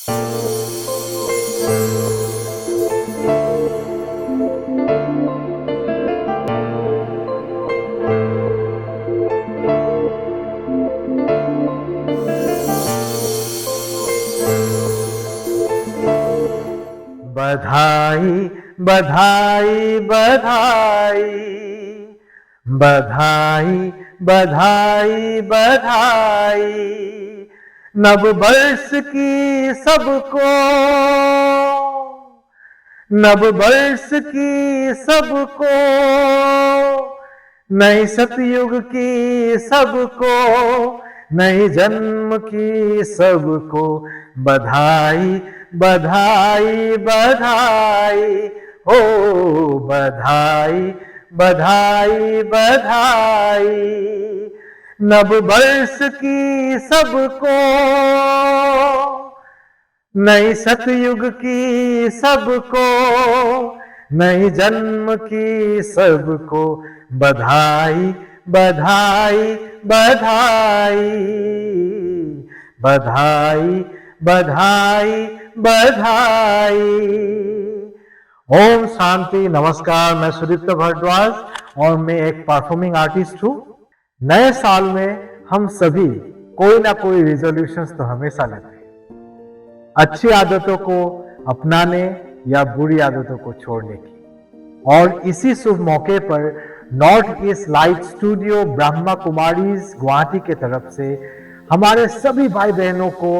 बधाई बधाई बधाई बधाई बधाई बधाई नव वर्ष की सबको, नव वर्ष की सबको, नई सतयुग की सबको, नई जन्म की सबको बधाई बधाई बधाई हो, बधाई बधाई बधाई नव वर्ष की सबको, नई सतयुग की सबको, नई जन्म की सबको बधाई बधाई बधाई बधाई बधाई बधाई। ओम शांति। नमस्कार, मैं सुदीप्त भारद्वाज और मैं एक परफॉर्मिंग आर्टिस्ट हूँ। नए साल में हम सभी कोई ना कोई रिजोल्यूशंस तो हमेशा लेते हैं, अच्छी आदतों को अपनाने या बुरी आदतों को छोड़ने की। और इसी शुभ मौके पर north east light studio Brahma Kumaris Guwahati के तरफ से हमारे सभी भाई बहनों को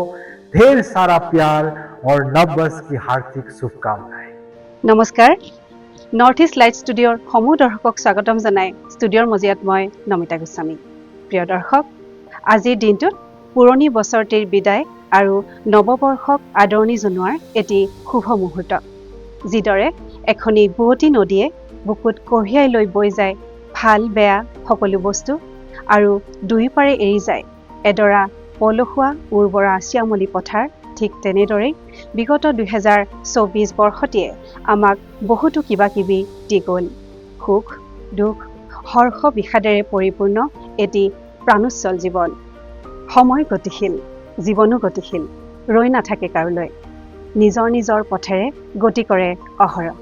ढेर सारा प्यार और नव वर्ष की हार्दिक शुभकामनाएं। नमस्कार, नॉर्थ ईस्ट लाइट स्टूडियोर समूह दर्शকক स्वागतम जनाई स्टूडियोर मजियात मैं नमिता गोस्वामी। प्रिय दर्शक, আজিৰ দিনটোত পুৰণি বছৰটিৰ বিদায় আৰু নৱবৰ্ষক আদৰণি জনোৱাৰ এটি শুভ মুহূৰ্ত। যিদৰে এখনি বুৱতী নদীয়ে বুকুত কঢ়িয়াই লৈ বৈ যায় ভাল বেয়া সকলো বস্তু আৰু দুইপাৰে এৰি যায় এডৰা পলসুৱা উৰ্বৰা শ্যামলী পথাৰ, ঠিক তেনেদৰেই বিগত 2024 বৰ্ষটিয়ে আমাক বহুতো কিবা কিবি দি গ'ল। সুখ দুখ হৰ্ষ বিষাদেৰে পৰিপূৰ্ণ এটি প্ৰাণোচ্ছল জীৱন। সময় গতিশীল, জীৱনো গতিশীল, ৰৈ নাথাকে কাৰোলৈ। নিজৰ নিজৰ পথেৰে গতি কৰে অহৰহ।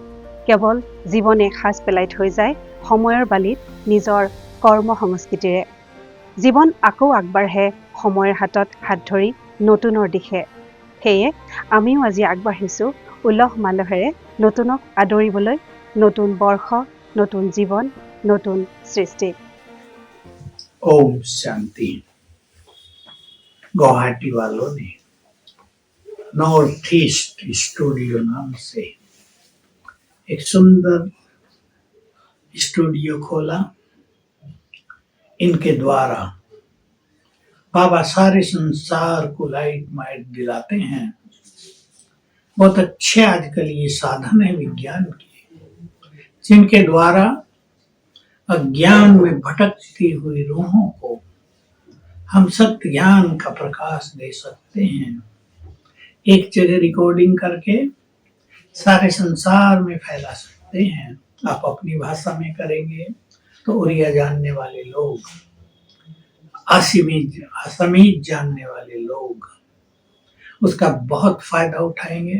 কেৱল জীৱনে সাজ পেলাই থৈ যায় সময়ৰ বালিত নিজৰ কৰ্ম সংস্কৃতিৰে। জীৱন আকৌ আগবাঢ়ে সময়ৰ হাতত হাত ধৰি নতুনৰ দিশে। সেয়ে আমিও আজি আগবাঢ়িছোঁ উলহ মালহেৰে নতুনক আদৰিবলৈ, নতুন বৰ্ষ, নতুন জীৱন, নতুন সৃষ্টি। ओम शांति। गुवाहाटी वालों ने नॉर्थ ईस्ट स्टूडियो नाम से एक सुंदर स्टूडियो खोला। इनके द्वारा बाबा सारे संसार को लाइट माइट दिलाते हैं। बहुत अच्छे आजकल ये साधन है विज्ञान के, जिनके द्वारा अज्ञान में भटकती हुई रूहों को हम सत्य ज्ञान का प्रकाश दे सकते हैं। एक जगह रिकॉर्डिंग करके सारे संसार में फैला सकते हैं। आप अपनी भाषा में करेंगे तो उड़िया जानने वाले लोग, असमीज जानने वाले लोग उसका बहुत फायदा उठाएंगे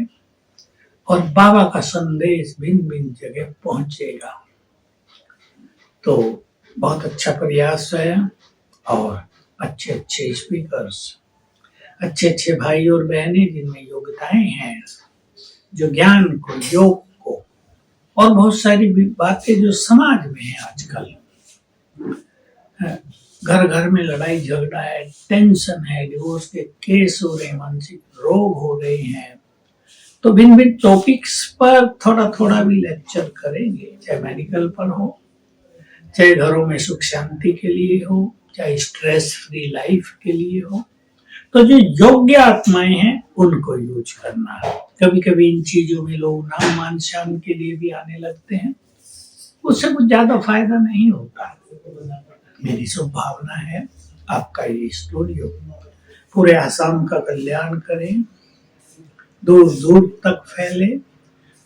और बाबा का संदेश भिन्न भिन्न जगह पहुंचेगा। तो बहुत अच्छा प्रयास है और अच्छे अच्छे स्पीकर्स, अच्छे अच्छे भाई और बहनें जिनमें योग्यताएं हैं, जो ज्ञान को, योग को और बहुत सारी बातें जो समाज में है आजकल, घर घर में लड़ाई झगड़ा है, टेंशन है, डिवोर्स के केस हो रहे हैं, मानसिक रोग हो रहे हैं, तो भिन्न भिन्न टॉपिक्स पर थोड़ा थोड़ा भी लेक्चर करेंगे। चाहे मेडिकल पर हो, चाहे घरों में सुख शांति के लिए हो, चाहे स्ट्रेस फ्री लाइफ के लिए हो। तो जो योग्य आत्माएं हैं उनको यूज करना है। कभी कभी इन चीजों में लोग नाम मान शान के लिए भी आने लगते हैं, उससे कुछ ज्यादा फायदा नहीं होता। मेरी शुभ भावना है आपका ये स्टूडियो पूरे आसाम का कल्याण करें, दूर दूर तक फैले,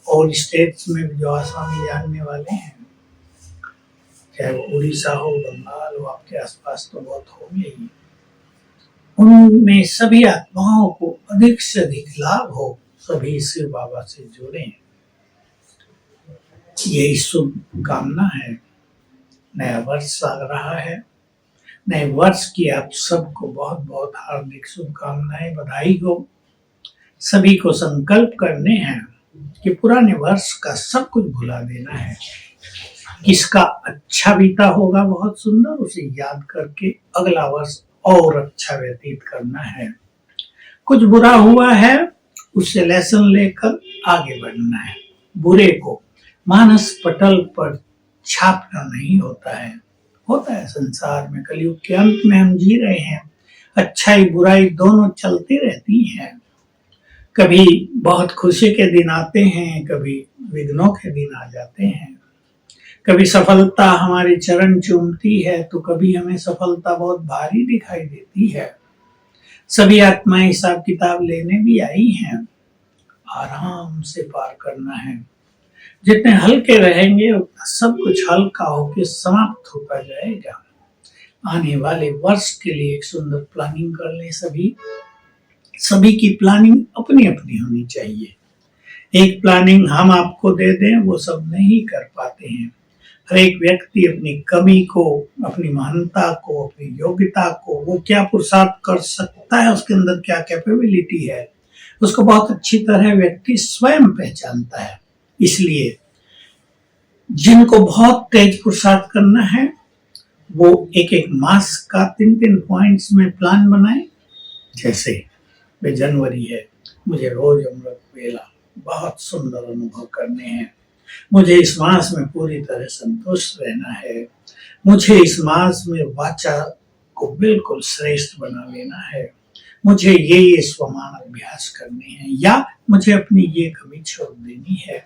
और स्टेट्स में जो आसामी जानने वाले हैं, चाहे वो उड़ीसा हो, बंगाल हो, आपके आसपास तो बहुत होंगे ही, उनमें सभी आत्माओं को अधिक से अधिक लाभ हो, सभी शिव बाबा से जुड़े। यही शुभ कामना है। नया वर्ष आ रहा है, नए वर्ष की आप सबको बहुत बहुत हार्दिक शुभकामनाएं, बधाई हो। सभी को संकल्प करने हैं कि पुराने वर्ष का सब कुछ भुला देना है। किसका अच्छा बीता होगा बहुत सुंदर, उसे याद करके अगला वर्ष और अच्छा व्यतीत करना है। कुछ बुरा हुआ है, उससे लेसन लेकर आगे बढ़ना है। बुरे को मानस पटल पर छापना नहीं होता है संसार में। कलयुग के अंत में हम जी रहे हैं, अच्छाई बुराई दोनों चलती रहती हैं। कभी बहुत खुशी के दिन आते हैं, कभी विघ्नों के दिन आ जाते हैं। कभी सफलता हमारे चरण चूमती है, तो कभी हमें सफलता बहुत भारी दिखाई देती है। सभी आत्माएं हिसाब किताब लेने भी आई हैं, आराम से पार करना है। जितने हल्के रहेंगे उतना सब कुछ हल्का होकर समाप्त होता जाएगा। आने वाले वर्ष के लिए एक सुंदर प्लानिंग कर लें। सभी की प्लानिंग अपनी अपनी होनी चाहिए। एक प्लानिंग हम आपको दे दें वो सब नहीं कर पाते हैं। हर एक व्यक्ति अपनी कमी को, अपनी महानता को, अपनी योग्यता को, वो क्या पुरुषार्थ कर सकता है, उसके अंदर क्या कैपेबिलिटी है, उसको बहुत अच्छी तरह व्यक्ति स्वयं पहचानता है। इसलिए जिनको बहुत तेज पुरुषार्थ करना है वो एक एक मास का 3-3 पॉइंट्स में प्लान बनाए। जैसे वे जनवरी है, मुझे रोज अमृत वेला बहुत सुंदर अनुभव करने हैं। मुझे इस मास में पूरी तरह संतुष्ट रहना है। मुझे इस मास में वाचा को बिल्कुल श्रेष्ठ बना लेना है। मुझे ये स्वमान अभ्यास करने हैं, या मुझे अपनी ये कमी छोड़ देनी है।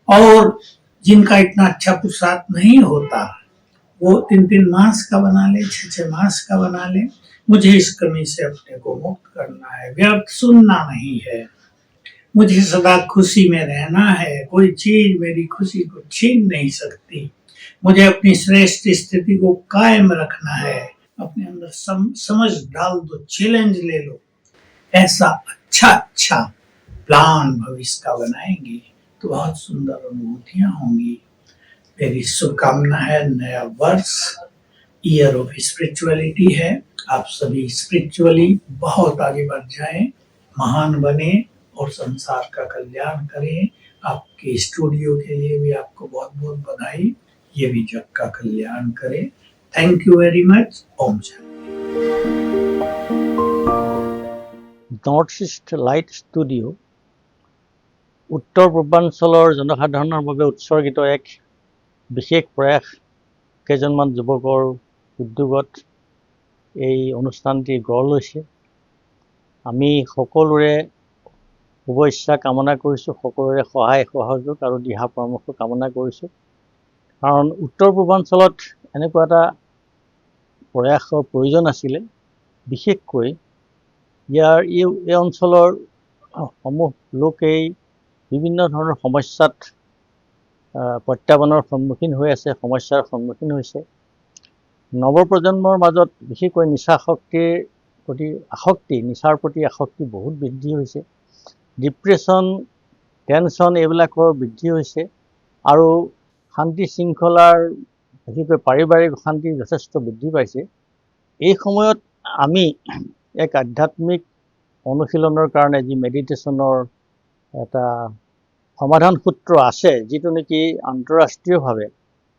और जिनका इतना अच्छा पुरुषार्थ नहीं होता वो 3-3 मास का बना ले, 6-6 मास का बना ले। मुझे इस कमी से अपने को मुक्त करना है, व्यर्थ सुनना नहीं है। मुझे सदा खुशी में रहना है, कोई चीज मेरी खुशी को छीन नहीं सकती। मुझे अपनी श्रेष्ठ स्थिति को कायम रखना है। अपने अंदर समझ डाल दो, चैलेंज ले लो। ऐसा अच्छा प्लान भविष्य का बनाएंगे तो बहुत सुंदर अनुभूतियां होंगी। मेरी शुभकामना है। नया वर्ष ईयर ऑफ स्पिरिचुअलिटी है। आप सभी स्पिरिचुअली बहुत आगे बढ़ जाएं, महान बने और संसार का कल्याण करें। आपके स्टूडियो के लिए भी आपको बहुत बहुत बधाई। ये भी जग का कल्याण करे। Thank you very much. ओम शांति। নৰ্থ ইষ্ট লাইট ষ্টুডিঅ' উত্তৰ পূৰ্বাঞ্চলৰ জনসাধাৰণৰ বাবে উৎসৰ্গিত এক বিশেষ প্ৰয়াস। কেইজনমান যুৱকৰ উদ্যোগত এই অনুষ্ঠানটি গঢ় লৈছে। আমি সকলোৰে শুভ ইচ্ছা কামনা কৰিছোঁ, সকলোৰে সহায় সহযোগ আৰু দিহা পৰামৰ্শ কামনা কৰিছোঁ। কাৰণ উত্তৰ পূৰ্বাঞ্চলত এনেকুৱা এটা প্ৰয়াসৰ প্ৰয়োজন আছিলে। বিশেষকৈ এই অঞ্চলৰ সমূহ লোকেই বিভিন্ন ধৰণৰ সমস্যাত প্ৰত্যাহ্বানৰ সন্মুখীন হৈ আছে, সমস্যাৰ সন্মুখীন হৈছে। নৱপ্ৰজন্মৰ মাজত বিশেষকৈ নিচাৰ প্ৰতি আসক্তি বহুত বৃদ্ধি হৈছে। ডিপ্ৰেশ্যন, টেনশ্যন এইবিলাকৰ বৃদ্ধি হৈছে। আৰু শান্তি শৃংখলাৰ বিশেষকৈ পাৰিবাৰিক শান্তি যথেষ্ট বৃদ্ধি পাইছে। এই সময়ত আমি এক আধ্যাত্মিক অনুশীলনৰ কাৰণে যি মেডিটেশ্যনৰ এটা সমাধান সূত্ৰ আছে, যিটো নেকি আন্তঃৰাষ্ট্ৰীয়ভাৱে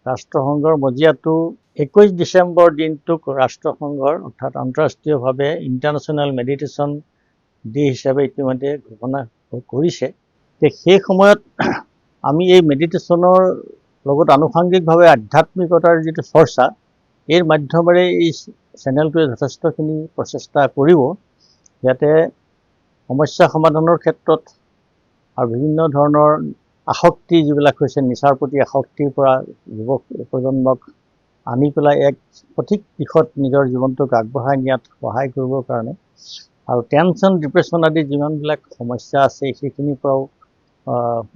ৰাষ্ট্ৰসংঘৰ মজিয়াটো 21 ডিচেম্বৰ দিনটোক ৰাষ্ট্ৰসংঘৰ অৰ্থাৎ আন্তঃৰাষ্ট্ৰীয়ভাৱে ইণ্টাৰনেশ্যনেল মেডিটেশ্যন ডে হিচাপে ইতিমধ্যে ঘোষণা কৰিছে। সেই সময়ত আমি এই মেডিটেশ্যনৰ লগত আনুষংগিকভাৱে আধ্যাত্মিকতাৰ যিটো চৰ্চা, এই মাধ্যমেৰে এই চেনেলটোৱে যথেষ্টখিনি প্ৰচেষ্টা কৰিব, যাতে সমস্যা সমাধানৰ ক্ষেত্ৰত আৰু বিভিন্ন ধৰণৰ আসক্তি যিবিলাক হৈছে, নিচাৰ প্ৰতি আসক্তিৰ পৰা যুৱক প্ৰজন্মক আনি পেলাই এক সঠিক দিশত নিজৰ জীৱনটোক আগবঢ়াই নিয়াত সহায় কৰিবৰ কাৰণে, আৰু টেনশ্যন, ডিপ্ৰেশ্যন আদি যিমানবিলাক সমস্যা আছে সেইখিনিৰ পৰাও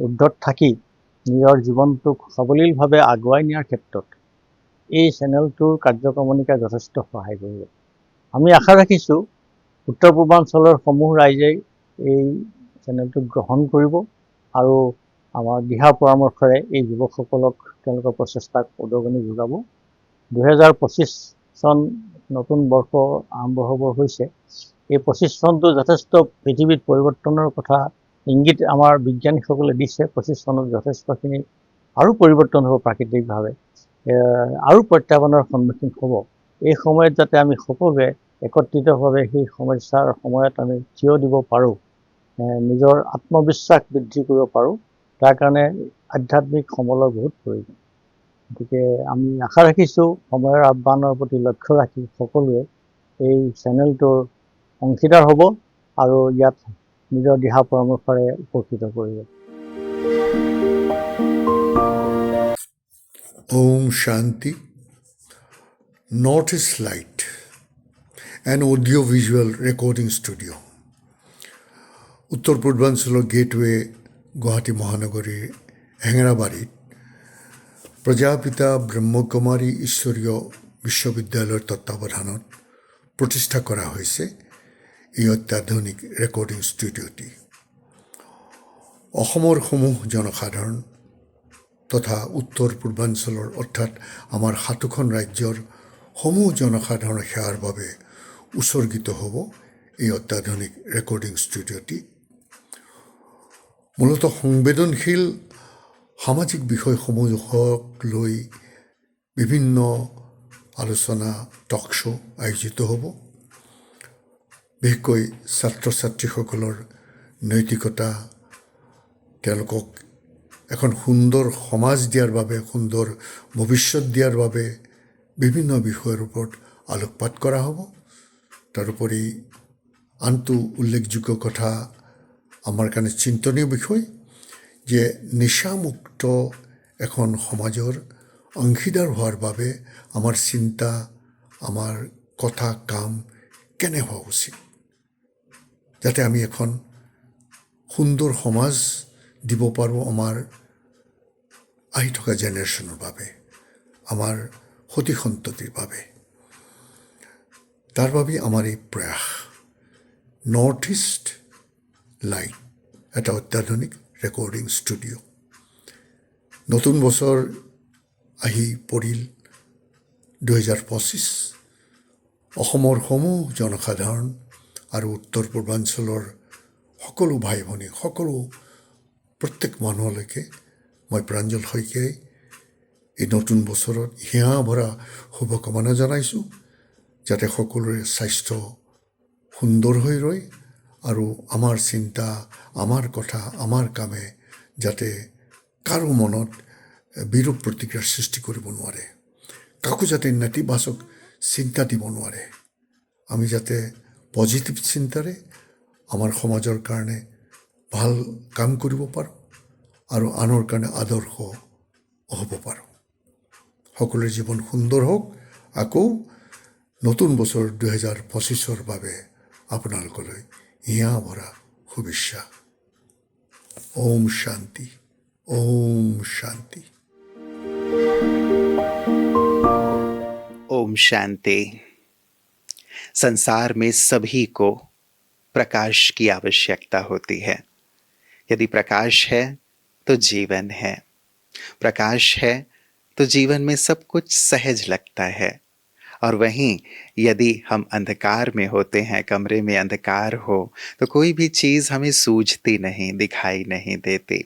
উদ্ধত থাকি নিজৰ জীৱনটোক সৱলীলভাৱে আগুৱাই নিয়াৰ ক্ষেত্ৰত এই চেনেলটোৰ কাৰ্যক্ৰমণিকাই যথেষ্ট সহায় কৰিব। আমি আশা ৰাখিছোঁ উত্তৰ পূৰ্বাঞ্চলৰ সমূহ ৰাইজে এই চেনেলটো গ্ৰহণ কৰিব আৰু আমাৰ দিহা পৰামৰ্শৰে এই যুৱকসকলক তেওঁলোকৰ প্ৰচেষ্টাক উদগনি যোগাব। 2025 চন নতুন বৰ্ষ আৰম্ভ হ'ব হৈছে। এই 25 চনটো যথেষ্ট পৃথিৱীত পৰিৱৰ্তনৰ কথা ইংগিত আমাৰ বিজ্ঞানীসকলে দিছে। 25 চনত যথেষ্টখিনি আৰু পৰিৱৰ্তন হ'ব প্ৰাকৃতিকভাৱে, আৰু প্ৰত্যাহ্বানৰ সন্মুখীন হ'ব। এই সময়ত যাতে আমি সকলোৱে একত্ৰিতভাৱে সেই সমস্যাৰ সময়ত আমি থিয় দিব পাৰোঁ, নিজৰ আত্মবিশ্বাস বৃদ্ধি কৰিব পাৰোঁ, তাৰ কাৰণে আধ্যাত্মিক সমলৰ বহুত প্ৰয়োজন। গতিকে আমি আশা ৰাখিছোঁ সময়ৰ আহ্বানৰ প্ৰতি লক্ষ্য ৰাখি সকলোৱে এই চেনেলটোৰ অংশীদাৰ হ'ব আৰু ইয়াত নিজৰ দিহা পৰামৰ্শৰে উপকৃত কৰিব। Om Shanti. Northeast Light, an audio-visual recording studio. উত্তৰ পূৰ্বাঞ্চলৰ গেটৱে গুৱাহাটী মহানগৰীৰ হেঙেৰাবাৰীত প্ৰজাপিতা ব্ৰহ্মকুমাৰী ঈশ্বৰীয় বিশ্ববিদ্যালয়ৰ তত্ত্বাৱধানত প্ৰতিষ্ঠা কৰা হৈছে এই অত্যাধুনিক ৰেকৰ্ডিং ষ্টুডিঅ'টি। অসমৰ সমূহ জনসাধাৰণ তথা উত্তৰ পূৰ্বাঞ্চলৰ অৰ্থাৎ আমাৰ 7খন ৰাজ্যৰ সমূহ জনসাধাৰণৰ সেৱাৰ বাবে উৎসৰ্গিত হ'ব এই অত্যাধুনিক ৰেকৰ্ডিং ষ্টুডিঅ'টি। মূলতঃ সংবেদনশীল সামাজিক বিষয়সমূহক লৈ বিভিন্ন আলোচনা টক শ্ব' আয়োজিত হ'ব। বিশেষকৈ ছাত্ৰ ছাত্ৰীসকলৰ নৈতিকতা, তেওঁলোকক এখন সুন্দৰ সমাজ দিয়াৰ বাবে, সুন্দৰ ভৱিষ্যত দিয়াৰ বাবে বিভিন্ন বিষয়ৰ ওপৰত আলোকপাত কৰা হ'ব। তাৰোপৰি আনটো উল্লেখযোগ্য কথা, আমাৰ কাৰণে চিন্তনীয় বিষয় যে নিচামুক্ত এখন সমাজৰ অংশীদাৰ হোৱাৰ বাবে আমাৰ চিন্তা, আমাৰ কথা, কাম কেনে হোৱা উচিত, যাতে আমি এখন সুন্দৰ সমাজ দিব পাৰোঁ আমাৰ আহি থকা জেনেৰেশ্যনৰ বাবে, আমাৰ সতি সন্ততিৰ বাবে। তাৰ বাবে আমাৰ এই প্ৰয়াস। নৰ্থ ইষ্ট লাইট, এটা অত্যাধুনিক ৰেকৰ্ডিং ষ্টুডিঅ'। নতুন বছৰ আহি পৰিল 2025। অসমৰ সমূহ জনসাধাৰণ আৰু উত্তৰ পূৰ্বাঞ্চলৰ সকলো ভাই ভনী, সকলো প্ৰত্যেক মানুহলৈকে মই প্ৰাঞ্জল শইকীয়াই এই নতুন বছৰত হিয়া ভৰা শুভকামনা জনাইছোঁ, যাতে সকলোৰে স্বাস্থ্য সুন্দৰ হৈ ৰয় আৰু আমাৰ চিন্তা, আমাৰ কথা, আমাৰ কামে যাতে কাৰো মনত বিৰূপ প্ৰতিক্ৰিয়াৰ সৃষ্টি কৰিব নোৱাৰে, কাকো যাতে নেতিবাচক চিন্তা দিব নোৱাৰে। আমি যাতে পজিটিভ চিন্তাৰে আমাৰ সমাজৰ কাৰণে ভাল কাম কৰিব পাৰোঁ আৰু আনৰ কাৰণে আদৰ্শ হ'ব পাৰোঁ। সকলোৰে জীৱন সুন্দৰ হওক। আকৌ নতুন বছৰ 2025ৰ বাবে আপোনালোকলৈ হিয়া ভৰা শুভেচ্ছা। ওম শান্তি, ওম শান্তি। ओम शांति। संसार में सभी को प्रकाश की आवश्यकता होती है। यदि प्रकाश है तो जीवन है, प्रकाश है तो जीवन में सब कुछ सहज लगता है। और वहीं यदि हम अंधकार में होते हैं, कमरे में अंधकार हो, तो कोई भी चीज़ हमें सूझती नहीं, दिखाई नहीं देती।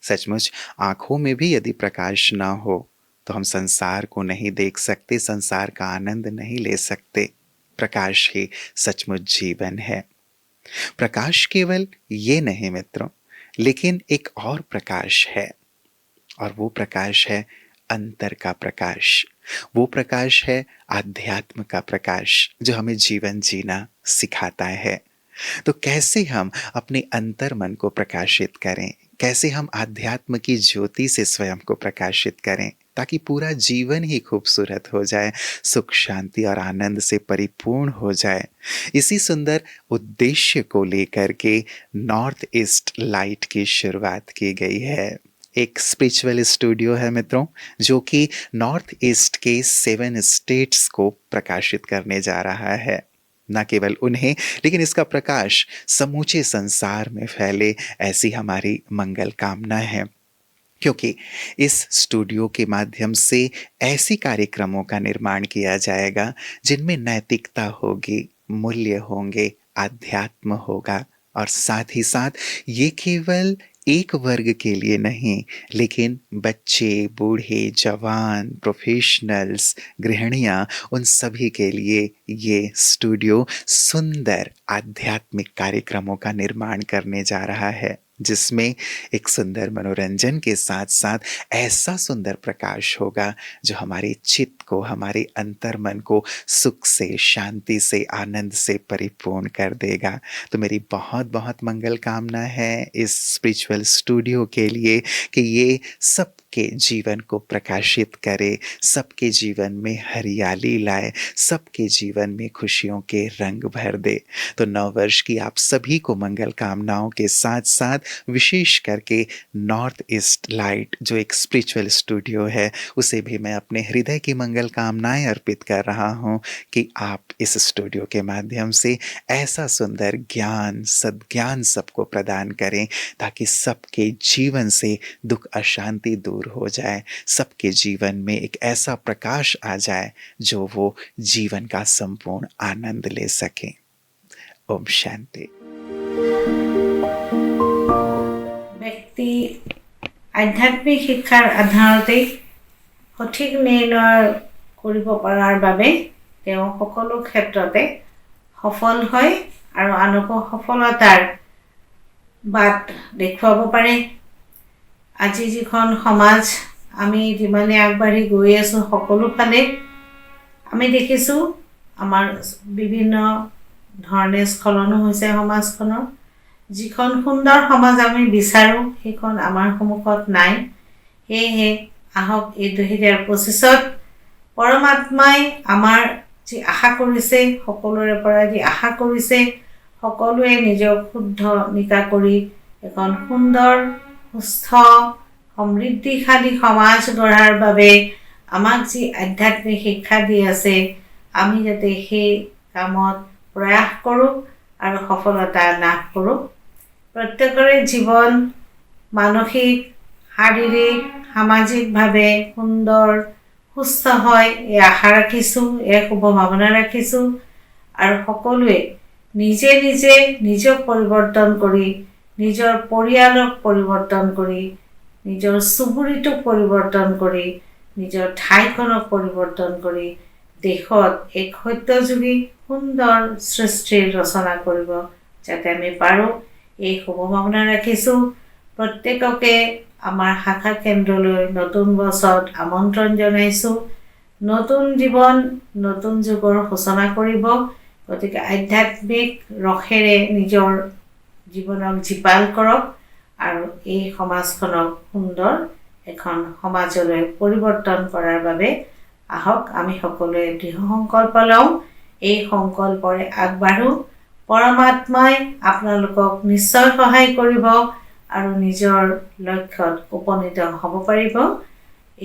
सचमुच आँखों में भी यदि प्रकाश ना हो तो हम संसार को नहीं देख सकते, संसार का आनंद नहीं ले सकते। प्रकाश ही सचमुच जीवन है। प्रकाश केवल ये नहीं मित्रों, लेकिन एक और प्रकाश है, और वो प्रकाश है अंतर का प्रकाश। वो प्रकाश है आध्यात्म का प्रकाश, जो हमें जीवन जीना सिखाता है। तो कैसे हम अपने अंतर मन को प्रकाशित करें, कैसे हम आध्यात्म की ज्योति से स्वयं को प्रकाशित करें, ताकि पूरा जीवन ही खूबसूरत हो जाए, सुख शांति और आनंद से परिपूर्ण हो जाए। इसी सुंदर उद्देश्य को लेकर के नॉर्थ ईस्ट लाइट की शुरुआत की गई है। एक स्पिरिचुअल स्टूडियो है मित्रों, जो कि नॉर्थ ईस्ट के 7 स्टेट्स को प्रकाशित करने जा रहा है। न केवल उन्हें लेकिन इसका प्रकाश समूचे संसार में फैले, ऐसी हमारी मंगल कामना है। क्योंकि इस स्टूडियो के माध्यम से ऐसी कार्यक्रमों का निर्माण किया जाएगा जिनमें नैतिकता होगी, मूल्य होंगे, आध्यात्म होगा, और साथ ही साथ ये केवल एक वर्ग के लिए नहीं लेकिन बच्चे, बूढ़े, जवान, प्रोफेशनल्स, गृहिणियाँ, उन सभी के लिए ये स्टूडियो सुंदर आध्यात्मिक कार्यक्रमों का निर्माण करने जा रहा है, जिसमें एक सुंदर मनोरंजन के साथ साथ ऐसा सुंदर प्रकाश होगा जो हमारे चित्त को, हमारे अंतर्मन को सुख से, शांति से, आनंद से परिपूर्ण कर देगा। तो मेरी बहुत बहुत मंगल कामना है इस स्पिरिचुअल स्टूडियो के लिए कि ये सबके जीवन को प्रकाशित करे, सबके जीवन में हरियाली लाए, सबके जीवन में खुशियों के रंग भर दे। तो नववर्ष की आप सभी को मंगल कामनाओं के साथ साथ विशेष करके नॉर्थ ईस्ट लाइट जो एक स्पिरिचुअल स्टूडियो है, उसे भी मैं अपने हृदय की मंगल कामनाएं अर्पित कर रहा हूं कि आप इस स्टूडियो के माध्यम से ऐसा सुंदर ज्ञान, सद्ज्ञान सबको प्रदान करें ताकि सबके जीवन से दुख अशांति दूर हो जाए, सबके जीवन में एक ऐसा प्रकाश आ जाए जो वो जीवन का संपूर्ण आनंद ले सकें। ओम शांति। ব্যক্তি আধ্যাত্মিক শিক্ষাৰ আধাৰতে সঠিক নিৰ্ণয় কৰিব পৰাৰ বাবে তেওঁ সকলো ক্ষেত্ৰতে সফল হয় আৰু আনকো সফলতাৰ বাট দেখুৱাব পাৰে। আজি যিখন সমাজ আমি যিমানে আগবাঢ়ি গৈ আছোঁ, সকলো ফালে আমি দেখিছোঁ আমাৰ বিভিন্ন ধৰণে স্খলনো হৈছে সমাজখনৰ। যিখন সুন্দৰ সমাজ আমি বিচাৰোঁ সেইখন আমাৰ সন্মুখত নাই। সেয়েহে আহক এই 2025ত পৰমাত্মাই আমাৰ যি আশা কৰিছে, সকলোৰে পৰা যি আশা কৰিছে, সকলোৱে নিজক শুদ্ধ নিকা কৰি এখন সুন্দৰ, সুস্থ, সমৃদ্ধিশালী সমাজ গঢ়াৰ বাবে আমাক যি আধ্যাত্মিক শিক্ষা দি আছে, আমি যাতে সেই কামত প্ৰয়াস কৰোঁ আৰু সফলতা লাভ কৰোঁ। প্ৰত্যেকৰে জীৱন মানসিক, শাৰীৰিক, সামাজিকভাৱে সুন্দৰ, সুস্থ হয় এই আশা ৰাখিছোঁ, এই শুভভাৱনা ৰাখিছোঁ। আৰু সকলোৱে নিজে নিজে নিজক পৰিৱৰ্তন কৰি, নিজৰ পৰিয়ালক পৰিৱৰ্তন কৰি, নিজৰ চুবুৰীটোক পৰিৱৰ্তন কৰি, নিজৰ ঠাইখনক পৰিৱৰ্তন কৰি দেশত এক সত্যযুগী সুন্দৰ সৃষ্টিৰ ৰচনা কৰিব যাতে আমি পাৰোঁ, এই শুভকামনা ৰাখিছোঁ। প্ৰত্যেককে আমাৰ শাখা কেন্দ্ৰলৈ নতুন বছৰত আমন্ত্ৰণ জনাইছোঁ। নতুন জীৱন, নতুন যুগৰ সূচনা কৰিব। গতিকে আধ্যাত্মিক ৰসেৰে নিজৰ জীৱনক জীপাল কৰক আৰু এই সমাজখনক সুন্দৰ এখন সমাজলৈ পৰিৱৰ্তন কৰাৰ বাবে আহক আমি সকলোৱে দৃঢ় সংকল্প লওঁ। এই সংকল্পৰে আগবাঢ়োঁ। পৰমাত্মাই আপোনালোকক নিশ্চয় সহায় কৰিব আৰু নিজৰ লক্ষ্যত উপনীত হ'ব পাৰিব।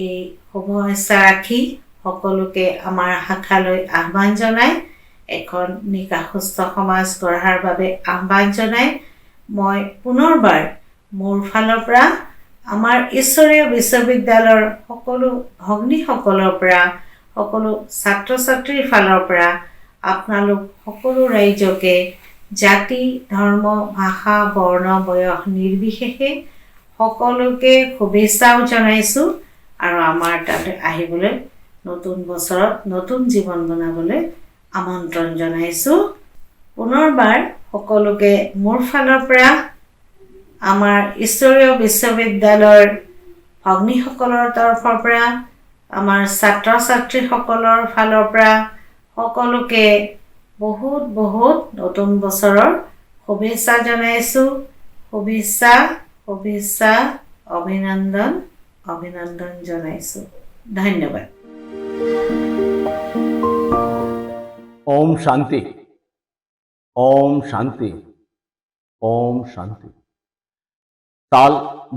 এই শুভ ইচ্ছা ৰাখি সকলোকে আমাৰ শাখালৈ আহ্বান জনাই, এখন নিকা সুস্থ সমাজ গঢ়াৰ বাবে আহ্বান জনাই মই পুনৰবাৰ মোৰ ফালৰ পৰা, আমাৰ ঈশ্বৰীয় বিশ্ববিদ্যালয়ৰ সকলো ভগ্নীসকলৰ পৰা, সকলো ছাত্ৰ ছাত্ৰীৰ ফালৰ পৰা আপোনালোক সকলো ৰাইজকে জাতি, ধৰ্ম, ভাষা, বৰ্ণ, বয়স নিৰ্বিশেষে সকলোকে শুভেচ্ছাও জনাইছোঁ আৰু আমাৰ তাতে আহিবলৈ, নতুন বছৰত নতুন জীৱন বনাবলৈ আমন্ত্ৰণ জনাইছোঁ। পুনৰবাৰ সকলোকে মোৰ ফালৰ পৰা, আমাৰ ঈশ্বৰীয় বিশ্ববিদ্যালয়ৰ ভগ্নীসকলৰ তৰফৰ পৰা, আমাৰ ছাত্ৰ ছাত্ৰীসকলৰ ফালৰ পৰা সকলোকে বহুত বহুত নতুন বছৰৰ শুভেচ্ছা জনাইছোঁ। শুভেচ্ছা, শুভেচ্ছা, অভিনন্দন, অভিনন্দন জনাইছোঁ। ধন্যবাদ। ओम शांति, ओम शांति, ओम शांति। साल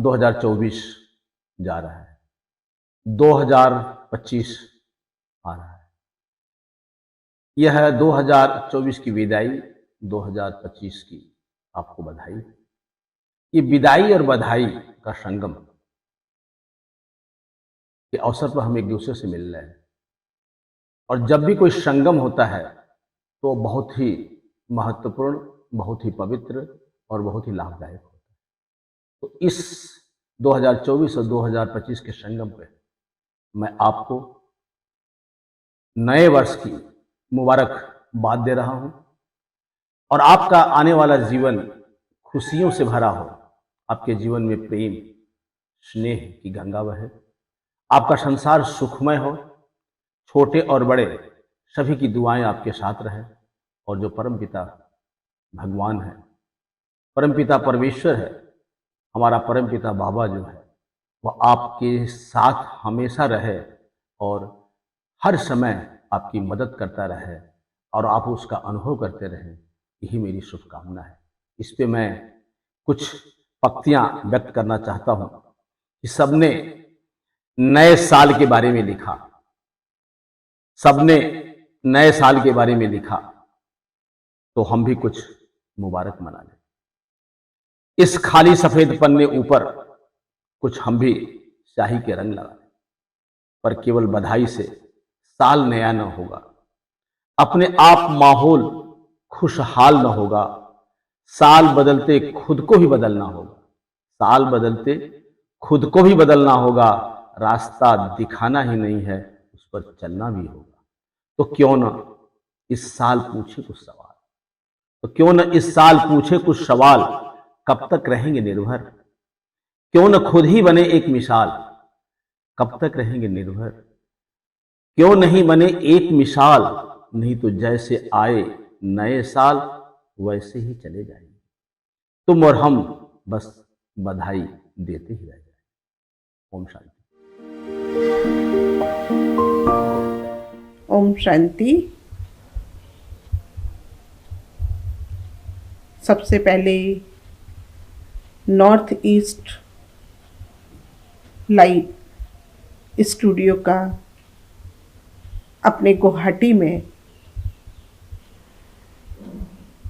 2024 जा रहा है, 2025 आ रहा है। यह 2024 की विदाई, 2025 की आपको बधाई। ये विदाई और बधाई का संगम के अवसर पर हम एक दूसरे से मिल रहे हैं, और जब भी कोई संगम होता है तो बहुत ही महत्वपूर्ण, बहुत ही पवित्र और बहुत ही लाभदायक होता है। तो इस 2024 और 2025 के संगम पे मैं आपको नए वर्ष की मुबारकबाद दे रहा हूं, और आपका आने वाला जीवन खुशियों से भरा हो, आपके जीवन में प्रेम स्नेह की गंगा बहे, आपका संसार सुखमय हो, छोटे और बड़े सभी की दुआएं आपके साथ रहें, और जो परमपिता भगवान है, परमपिता परमेश्वर है, हमारा परमपिता बाबा जो है, वह आपके साथ हमेशा रहे और हर समय आपकी मदद करता रहे और आप उसका अनुभव करते रहें, यही मेरी शुभकामना है। इस पे मैं कुछ पंक्तियां व्यक्त करना चाहता हूं कि सबने नए साल के बारे में लिखा, सबने नए साल के बारे में लिखा, तो हम भी कुछ मुबारक मना लें। इस खाली सफेद पन्ने ऊपर कुछ हम भी स्याही के रंग लगाएं, पर केवल बधाई से साल नया न होगा, अपने आप माहौल खुशहाल न होगा, साल बदलते खुद को भी बदलना होगा, साल बदलते खुद को भी बदलना होगा, रास्ता दिखाना ही नहीं है, उस पर चलना भी होगा। तो क्यों न इस साल पूछे कुछ सवाल, तो क्यों न इस साल पूछे कुछ सवाल, कब तक रहेंगे निर्भर, क्यों न खुद ही बने एक मिसाल, कब तक रहेंगे निर्भर, क्यों नहीं बने एक मिसाल, नहीं तो जैसे आए नए साल वैसे ही चले जाएंगे। तुम और हम बस बधाई देते ही रह जाए। ओम शांति। ओम शांति। सबसे पहले नॉर्थ ईस्ट लाइट स्टूडियो का अपने गुवाहाटी में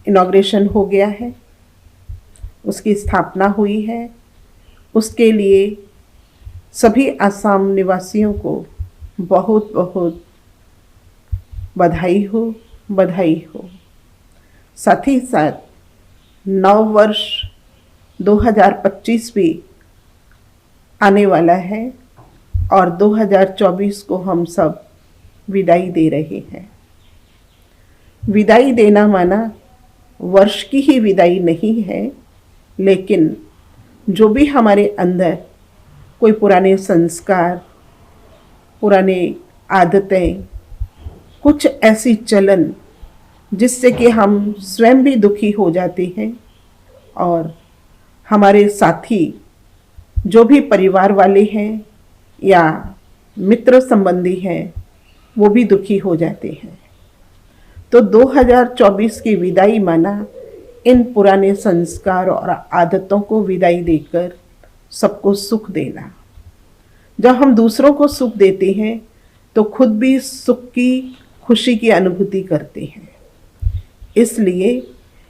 इनॉग्रेशन हो गया है, उसकी स्थापना हुई है। उसके लिए सभी आसाम निवासियों को बहुत बहुत बधाई हो, बधाई हो। साथ ही साथ नव वर्ष 2025 भी आने वाला है और 2024 को हम सब विदाई दे रहे हैं। विदाई देना माना वर्ष की ही विदाई नहीं है, लेकिन जो भी हमारे अंदर कोई पुराने संस्कार, पुराने आदतें, कुछ ऐसी चलन जिससे कि हम स्वयं भी दुखी हो जाते हैं और हमारे साथी जो भी परिवार वाले हैं या मित्र संबंधी हैं वो भी दुखी हो जाते हैं। तो 2024 की विदाई माना इन पुराने संस्कार और आदतों को विदाई देकर सबको सुख देना। जब हम दूसरों को सुख देते हैं तो खुद भी सुख की, खुशी की अनुभूति करते हैं। इसलिए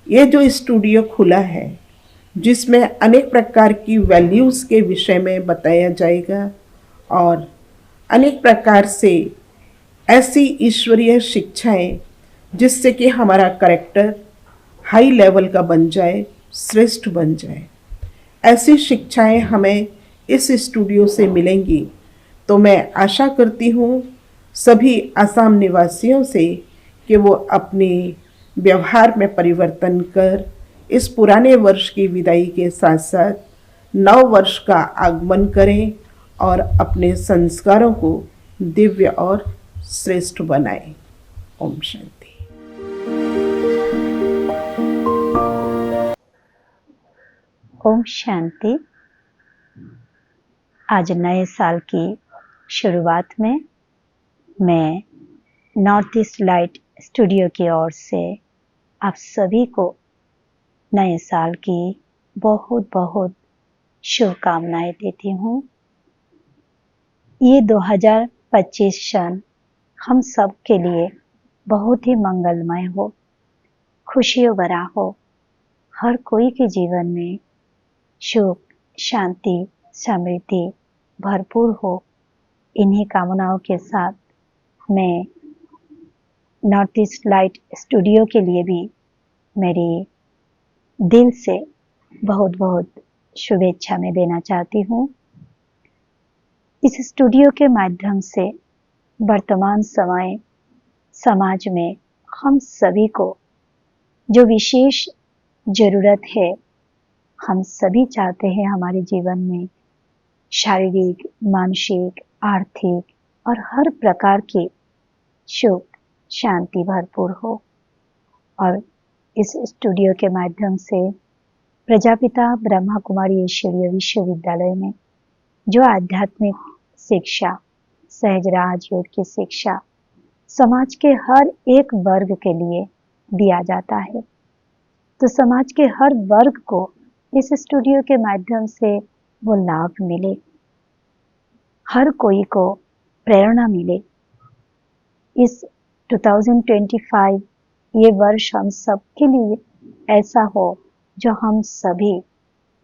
ये जो स्टूडियो खुला है जिसमें अनेक प्रकार की वैल्यूज़ के विषय में बताया जाएगा और अनेक प्रकार से ऐसी ईश्वरीय शिक्षाएं जिससे कि हमारा कैरेक्टर हाई लेवल का बन जाए, श्रेष्ठ बन जाए, ऐसी शिक्षाएं हमें इस स्टूडियो से मिलेंगी। तो मैं आशा करती हूँ सभी आसाम निवासियों से कि वो अपने व्यवहार में परिवर्तन कर इस पुराने वर्ष की विदाई के साथ साथ नव वर्ष का आगमन करें और अपने संस्कारों को दिव्य और श्रेष्ठ बनाएं। ओम शांति। ओम शांति। आज नए साल की शुरुआत में मैं नॉर्थ ईस्ट लाइट स्टूडियो की ओर से आप सभी को नए साल की बहुत बहुत शुभकामनाएं देती हूँ। ये 2025 सन हम सब के लिए बहुत ही मंगलमय हो, खुशियों भरा हो, हर कोई के जीवन में सुख, शांति, समृद्धि भरपूर हो। इन्हीं कामनाओं के साथ मैं नॉर्थ ईस्ट लाइट स्टूडियो के लिए भी मेरी दिल से बहुत बहुत शुभेच्छा मैं देना चाहती हूँ। इस स्टूडियो के माध्यम से वर्तमान समय समाज में हम सभी को जो विशेष जरूरत है, हम सभी चाहते हैं हमारे जीवन में शारीरिक, मानसिक, आर्थिक और हर प्रकार की सुख, शांति भरपूर हो। और इस स्टूडियो के माध्यम से प्रजापिता ब्रह्मा कुमारी ईश्वरीय विश्वविद्यालय में जो आध्यात्मिक शिक्षा, सहज राजयोग की शिक्षा समाज के हर एक वर्ग के लिए दिया जाता है, तो समाज के हर वर्ग को इस स्टूडियो के माध्यम से वो लाभ मिले, हर कोई को प्रेरणा मिले। इस 2025 ये वर्ष हम सबके लिए ऐसा हो जो हम सभी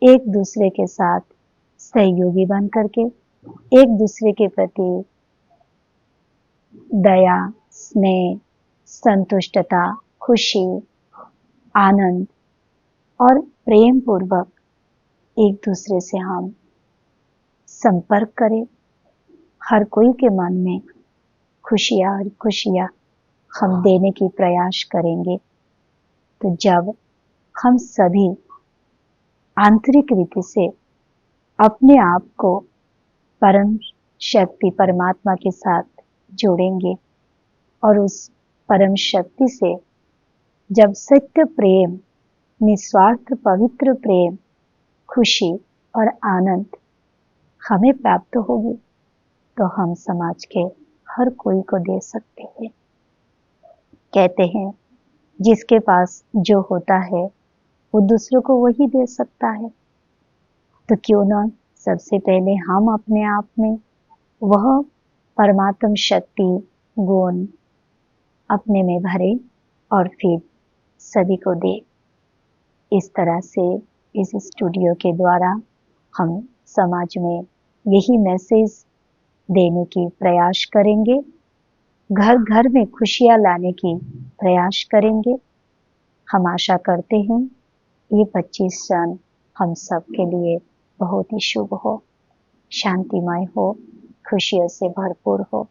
एक दूसरे के साथ सहयोगी बन करके एक दूसरे के प्रति दया, स्नेह, संतुष्टता, खुशी, आनंद और प्रेम पूर्वक एक दूसरे से हम संपर्क करें। हर कोई के मन में खुशियाँ और खुशियाँ हम देने की प्रयास करेंगे। तो जब हम सभी आंतरिक रीति से अपने आप को परम शक्ति परमात्मा के साथ जोड़ेंगे और उस परम शक्ति से जब सत्य प्रेम, निस्वार्थ पवित्र प्रेम, खुशी और आनंद हमें प्राप्त होगी, तो हम समाज के हर कोई को दे सकते हैं। कहते हैं जिसके पास जो होता है वो दूसरों को वही दे सकता है, तो क्यों ना सबसे पहले हम अपने आप में वह परमात्म शक्ति गुण अपने में भरे और फिर सभी को दे। इस तरह से इस स्टूडियो के द्वारा हम समाज में यही मैसेज देने की प्रयास करेंगे, घर घर में खुशियाँ लाने की प्रयास करेंगे। हम आशा करते हैं ये 25 सन हम सब के लिए बहुत ही शुभ हो, शांतिमय हो, खुशियों से भरपूर हो।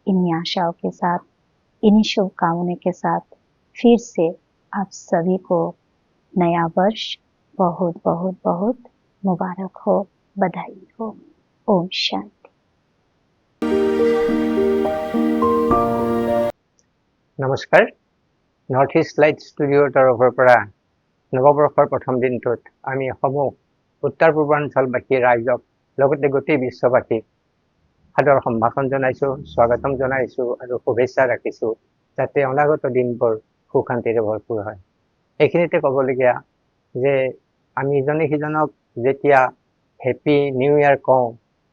इन्हीं आशाओं के साथ, इन्हीं शुभकामनाओं के साथ फिर से आप सभी को नया वर्ष बहुत बहुत बहुत मुबारक हो, बधाई हो। ओम शांति। নমস্কাৰ, নৰ্থ ইষ্ট লাইট ষ্টুডিঅ'ৰ তৰফৰ পৰা নৱবৰ্ষৰ প্ৰথম দিনটোত আমি সমূহ উত্তৰ পূৰ্বাঞ্চলবাসী ৰাইজক লগতে গোটেই বিশ্ববাসীক সাদৰ সম্ভাষণ জনাইছোঁ, স্বাগতম জনাইছোঁ আৰু শুভেচ্ছা ৰাখিছোঁ যাতে অনাগত দিনবোৰ সুখ শান্তিৰে ভৰপূৰ হয়। এইখিনিতে ক'বলগীয়া যে আমি ইজনে সিজনক যেতিয়া হেপী নিউ ইয়াৰ কওঁ,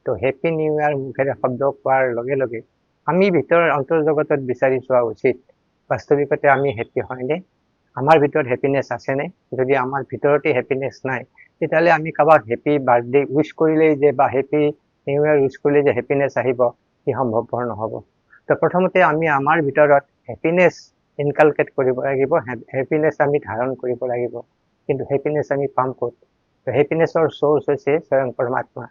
তো হেপী নিউ ইয়াৰ মুখেৰে শব্দ কোৱাৰ লগে লগে আমি ভিতৰৰ অন্তৰ্জগতত বিচাৰি চোৱা উচিত, বাস্তৱিকতে আমি হেপী হয়নে? আমাৰ ভিতৰত হেপিনেছ আছেনে? যদি আমাৰ ভিতৰতে হেপিনেছ নাই, তেতিয়াহ'লে আমি কাৰোবাক হেপী বাৰ্থডে উইচ কৰিলেই যে বা হেপী নিউ ইয়াৰ উইচ কৰিলেই যে হেপিনেছ আহিব, ই সম্ভৱপৰ নহ'ব। তো প্ৰথমতে আমি আমাৰ ভিতৰত হেপিনেছ ইনকালকেট কৰিব লাগিব, হেপিনেছ আমি ধাৰণ কৰিব লাগিব। কিন্তু হেপিনেছ আমি পাম ক'ত? তো হেপিনেছৰ চ'ৰ্চ হৈছে স্বয়ং পৰমাত্মা।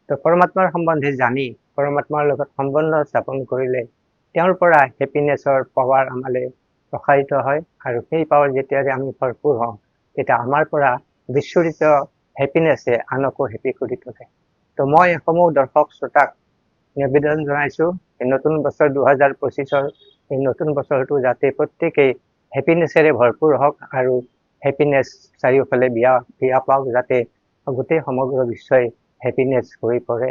তো পৰমাত্মাৰ সম্বন্ধে জানি পৰমাত্মাৰ লগত সম্বন্ধ স্থাপন কৰিলে তেওঁৰ পৰা হেপিনেছৰ পাৱাৰ আমালৈ প্ৰসাৰিত হয়, আৰু সেই পাৱাৰ যেতিয়া আমি ভৰপূৰ হওঁ তেতিয়া আমাৰ পৰা বিস্ফোৰিত হেপিনেছে আনকো হেপী কৰি তোলে। তো মই সমূহ দৰ্শক শ্ৰোতাক নিবেদন জনাইছোঁ এই নতুন বছৰ 2025ৰ এই নতুন বছৰটো যাতে প্ৰত্যেকেই হেপিনেছেৰে ভৰপূৰ হওক আৰু হেপিনেছ চাৰিওফালে বিয়পাওক, যাতে গোটেই সমগ্ৰ বিশ্বই হেপিনেছ হৈ পৰে,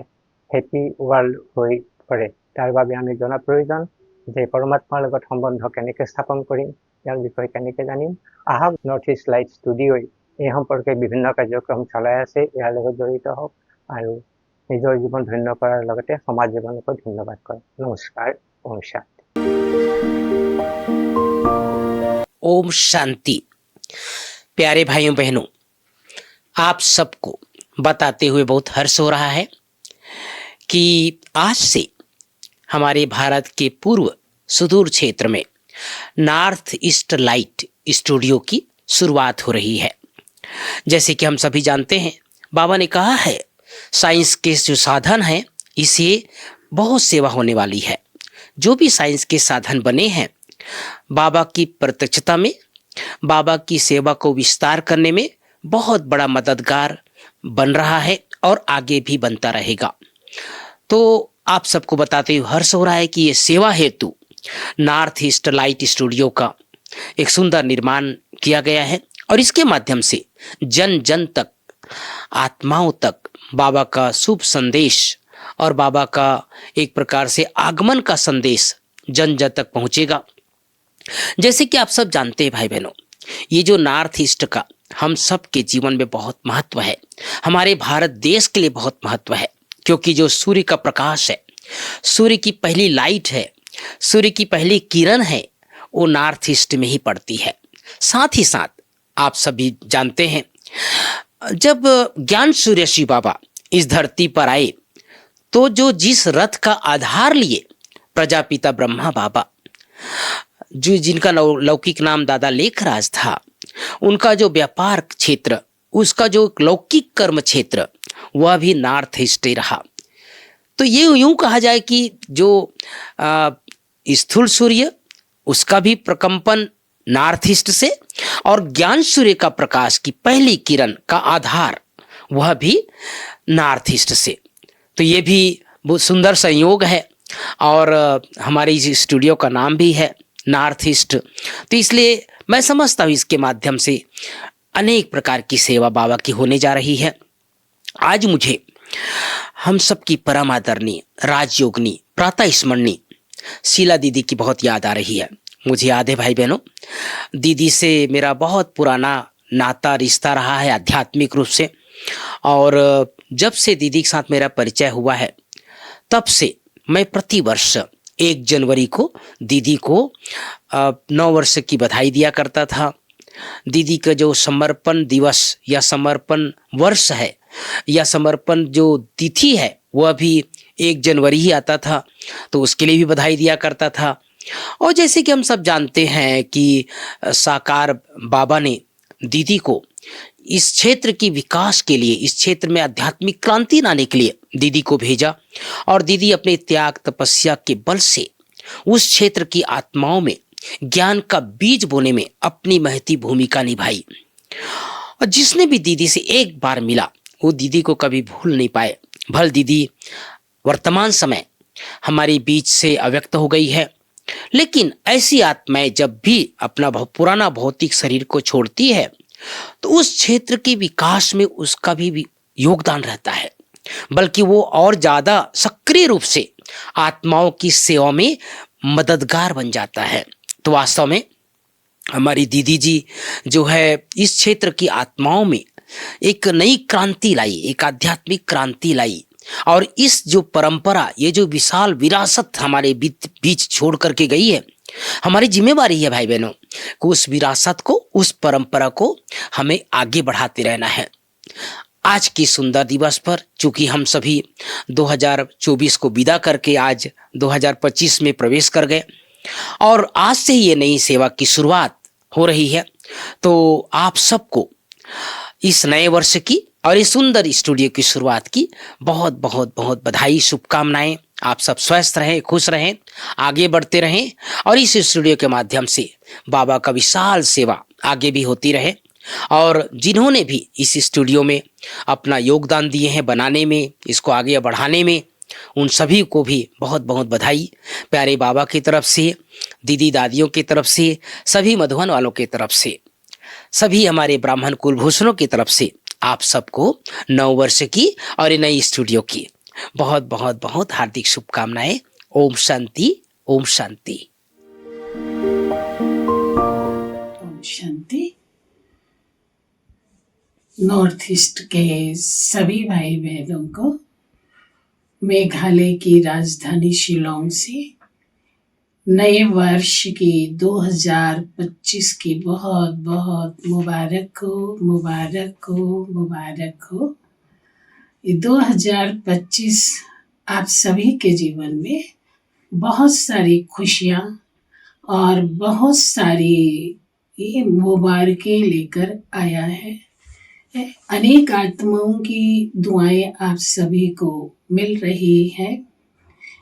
হেপী ৱৰ্ল্ড হৈ পৰে। তাৰ বাবে আমি জনা প্ৰয়োজন যে পৰমাত্মাৰ লগত সম্বন্ধ কেনেকৈ স্থাপন কৰিম, ইয়াৰ বিষয়ে কেনেকৈ জানিম। আহক নৰ্থ ইষ্ট লাইট ষ্টুডিঅ'ই এই সম্পৰ্কে বিভিন্ন কাৰ্যক্ৰম চলাই আছে, ইয়াৰ লগত জড়িত হওক আৰু নিজৰ জীৱন ধন্য কৰাৰ লগতে সমাজ জীৱনকো ধন্যবাদ কৰে। নমস্কাৰ, ওম শান্তি। ओम शांति। प्यारे भाइयों बहनों, आप सबको बताते हुए बहुत हर्ष हो रहा है कि आज से हमारे भारत के पूर्व सुदूर क्षेत्र में नॉर्थ ईस्ट लाइट स्टूडियो की शुरुआत हो रही है। जैसे कि हम सभी जानते हैं, बाबा ने कहा है साइंस के जो साधन हैं इससे बहुत सेवा होने वाली है। जो भी साइंस के साधन बने हैं बाबा की प्रत्यक्षता में, बाबा की सेवा को विस्तार करने में बहुत बड़ा मददगार बन रहा है और आगे भी बनता रहेगा। तो आप सबको बताते हुए हर्ष हो रहा है कि ये सेवा हेतु नॉर्थ ईस्ट लाइट स्टूडियो का एक सुंदर निर्माण किया गया है और इसके माध्यम से जन जन तक, आत्माओं तक बाबा का शुभ संदेश और बाबा का एक प्रकार से आगमन का संदेश जन जन तक पहुंचेगा। जैसे कि आप सब जानते हैं भाई बहनों, ये जो नॉर्थ ईस्ट का हम सब के जीवन में बहुत महत्व है, हमारे भारत देश के लिए बहुत महत्व है, क्योंकि जो सूर्य का प्रकाश है, सूर्य की पहली लाइट है, सूर्य की पहली किरण है, वो नॉर्थ ईस्ट में ही पड़ती है। साथ ही साथ आप सभी जानते हैं, जब ज्ञान सूर्य श्री बाबा इस धरती पर आए तो जो जिस रथ का आधार लिए प्रजापिता ब्रह्मा बाबा, जो जिनका लौकिक नाम दादा लेखराज था, उनका जो व्यापार क्षेत्र, उसका जो लौकिक कर्म क्षेत्र, वह भी नॉर्थ ईस्ट रहा। तो ये यूं कहा जाए कि जो स्थूल सूर्य, उसका भी प्रकंपन नॉर्थ ईस्ट से, और ज्ञान सूर्य का प्रकाश की पहली किरण का आधार वह भी नॉर्थ ईस्ट से। तो ये भी बहुत सुंदर संयोग है और हमारे इस स्टूडियो का नाम भी है नॉर्थ ईस्ट। तो इसलिए मैं समझता हूँ इसके माध्यम से अनेक प्रकार की सेवा बाबा की होने जा रही है। आज मुझे हम सबकी परम आदरणीय राजयोगिनी प्रातः स्मरणी शीला दीदी की बहुत याद आ रही है। मुझे याद है भाई बहनों, दीदी से मेरा बहुत पुराना नाता रिश्ता रहा है आध्यात्मिक रूप से, और जब से दीदी के साथ मेरा परिचय हुआ है तब से मैं प्रतिवर्ष 1 जनवरी को दीदी को 9 वर्ष की बधाई दिया करता था। दीदी का जो समर्पण दिवस या समर्पण वर्ष है या समर्पण जो तिथि है वह भी 1 जनवरी ही आता था, तो उसके लिए भी बधाई दिया करता था। और जैसे कि हम सब जानते हैं कि साकार बाबा ने दीदी को इस क्षेत्र की विकास के लिए, इस क्षेत्र में आध्यात्मिक क्रांति लाने के लिए दीदी को भेजा, और दीदी अपने त्याग तपस्या के बल से उस क्षेत्र की आत्माओं में ज्ञान का बीज बोने में अपनी महती भूमिका निभाई। और जिसने भी दीदी से एक बार मिला वो दीदी को कभी भूल नहीं पाए। भले दीदी वर्तमान समय हमारे बीच से अव्यक्त हो गई है, लेकिन ऐसी आत्माएं जब भी अपना पुराना भौतिक शरीर को छोड़ती है तो उस क्षेत्र के विकास में उसका भी योगदान रहता है, बल्कि वो और ज्यादा सक्रिय रूप से आत्माओं की सेवा में मददगार बन जाता है। तो वास्तव में हमारी दीदी जी जो है इस क्षेत्र की आत्माओं में एक नई क्रांति लाई, एक आध्यात्मिक क्रांति लाई, और इस जो परंपरा, ये जो विशाल विरासत हमारे बीच छोड़ करके गई है, हमारी जिम्मेवारी है भाई बहनों कि उस विरासत को, उस परंपरा को हमें आगे बढ़ाते रहना है। आज की सुंदर दिवस पर चूंकि हम सभी 2024 को विदा करके आज 2025 में प्रवेश कर गए और आज से ही ये नई सेवा की शुरुआत हो रही है, तो आप सबको इस नए वर्ष की और इस सुंदर स्टूडियो की शुरुआत की बहुत बहुत बहुत बधाई, शुभकामनाएं। आप सब स्वस्थ रहें, खुश रहें, आगे बढ़ते रहें और इस स्टूडियो के माध्यम से बाबा का विशाल सेवा आगे भी होती रहे। और जिन्होंने भी इस स्टूडियो में अपना योगदान दिए हैं बनाने में, इसको आगे बढ़ाने में, उन सभी को भी बहुत बहुत बधाई। प्यारे बाबा की तरफ से, दीदी दादियों की तरफ से, सभी मधुबन वालों की तरफ से, सभी हमारे ब्राह्मण कुलभूषणों की तरफ से आप सबको 9 वर्ष की और नई स्टूडियो की बहुत बहुत बहुत हार्दिक शुभकामनाएं। ओम शांति, ओम शांति। ओम शांति। नॉर्थ ईस्ट के सभी भाई बहनों को मेघालय की राजधानी शिलोंग से नए वर्ष की 2025 की बहुत बहुत मुबारक हो, मुबारक हो, मुबारक हो। ये 2025 आप सभी के जीवन में बहुत सारी खुशियाँ और बहुत सारी ये मुबारकें लेकर आया है। अनेक आत्माओं की दुआएं आप सभी को मिल रही हैं।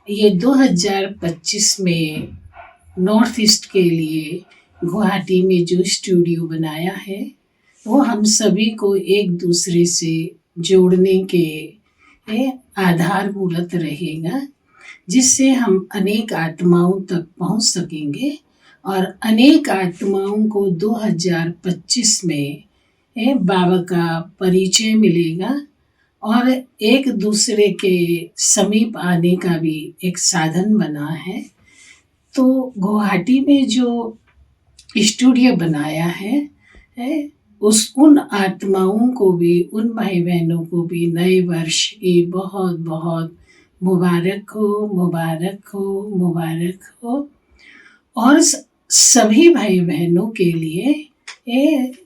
ये 2025 में नॉर्थ ईस्ट के लिए गुवाहाटी में जो स्टूडियो बनाया है वो हम सभी को एक दूसरे से जोड़ने के आधारभूत रहेगा, जिससे हम अनेक आत्माओं तक पहुंच सकेंगे और अनेक आत्माओं को 2025 में बाबा का परिचय मिलेगा और एक दूसरे के समीप आने का भी एक साधन बना है। तो गुवाहाटी में जो स्टूडियो बनाया है उन आत्माओं को भी, उन भाई बहनों को भी नए वर्ष की बहुत बहुत मुबारक हो, मुबारक हो, मुबारक हो। और सभी भाई बहनों के लिए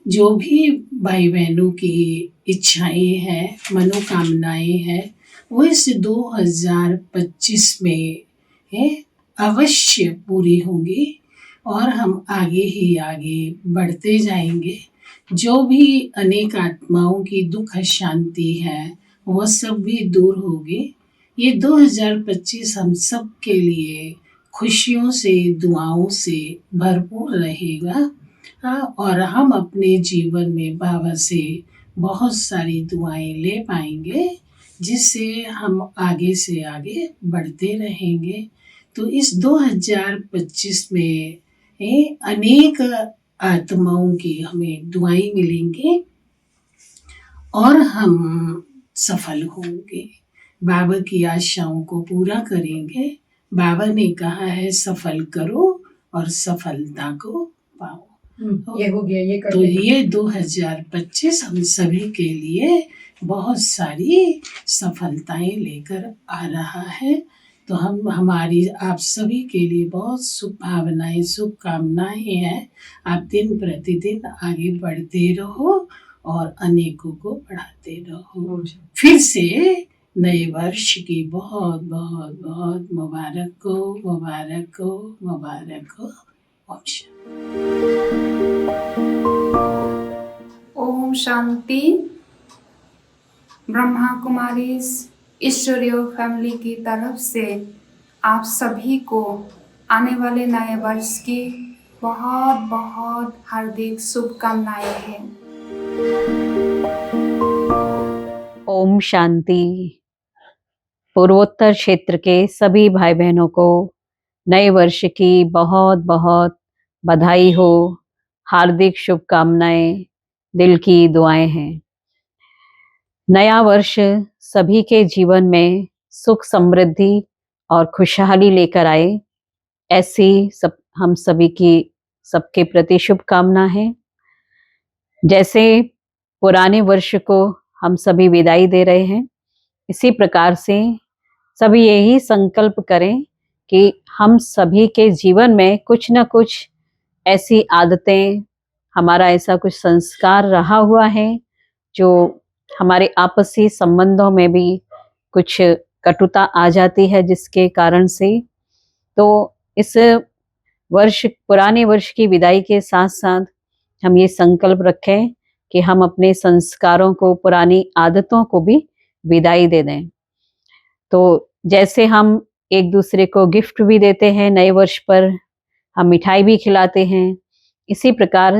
जो भी भाई बहनों की इच्छाएं हैं, मनोकामनाएं हैं, वो इस 2025 में अवश्य पूरी होंगी और हम आगे ही आगे बढ़ते जाएंगे। जो भी अनेक आत्माओं की दुख शांति है वो सब भी दूर होगी। ये 2025 हम सब के लिए खुशियों से, दुआओं से भरपूर रहेगा और हम अपने जीवन में बाबा से बहुत सारी दुआएं ले पाएंगे, जिससे हम आगे से आगे बढ़ते रहेंगे। तो इस 2025 में अनेक आत्माओं की हमें दुआएं मिलेंगी और हम सफल होंगे, बाबा की आशाओं को पूरा करेंगे। बाबा ने कहा है सफल करो और सफलता को पाओ। ये हो गया, ये कर तो ये 2025 हम सभी के लिए बहुत सारी सफलताएं लेकर आ रहा है। तो हमारी आप सभी के लिए बहुत शुभकामनाएं, शुभकामनाएं हैं। आप दिन प्रतिदिन आगे बढ़ते रहो और अनेकों को बढ़ाते रहो। फिर से नए वर्ष की बहुत बहुत बहुत मुबारक हो, मुबारक हो, मुबारक हो। ओम शांति। ब्रह्मा कुमारी ईश्वरीय फैमिली की तरफ से आप सभी को आने वाले नए वर्ष की बहुत बहुत हार्दिक शुभकामनाएं हैं। ओम शांति। पूर्वोत्तर क्षेत्र के सभी भाई बहनों को नए वर्ष की बहुत बहुत बधाई हो, हार्दिक शुभकामनाएं, दिल की दुआएं हैं। नया वर्ष सभी के जीवन में सुख, समृद्धि और खुशहाली लेकर आए, ऐसी हम सभी की सबके प्रति शुभकामना है। जैसे पुराने वर्ष को हम सभी विदाई दे रहे हैं, इसी प्रकार से सभी यही संकल्प करें कि हम सभी के जीवन में कुछ न कुछ ऐसी आदतें, हमारा ऐसा कुछ संस्कार रहा हुआ है जो हमारे आपसी संबंधों में भी कुछ कटुता आ जाती है, जिसके कारण से तो इस वर्ष, पुराने वर्ष की विदाई के साथ साथ हम ये संकल्प रखें कि हम अपने संस्कारों को, पुरानी आदतों को भी विदाई दे दें। तो जैसे हम एक दूसरे को गिफ्ट भी देते हैं, नए वर्ष पर हम मिठाई भी खिलाते हैं, इसी प्रकार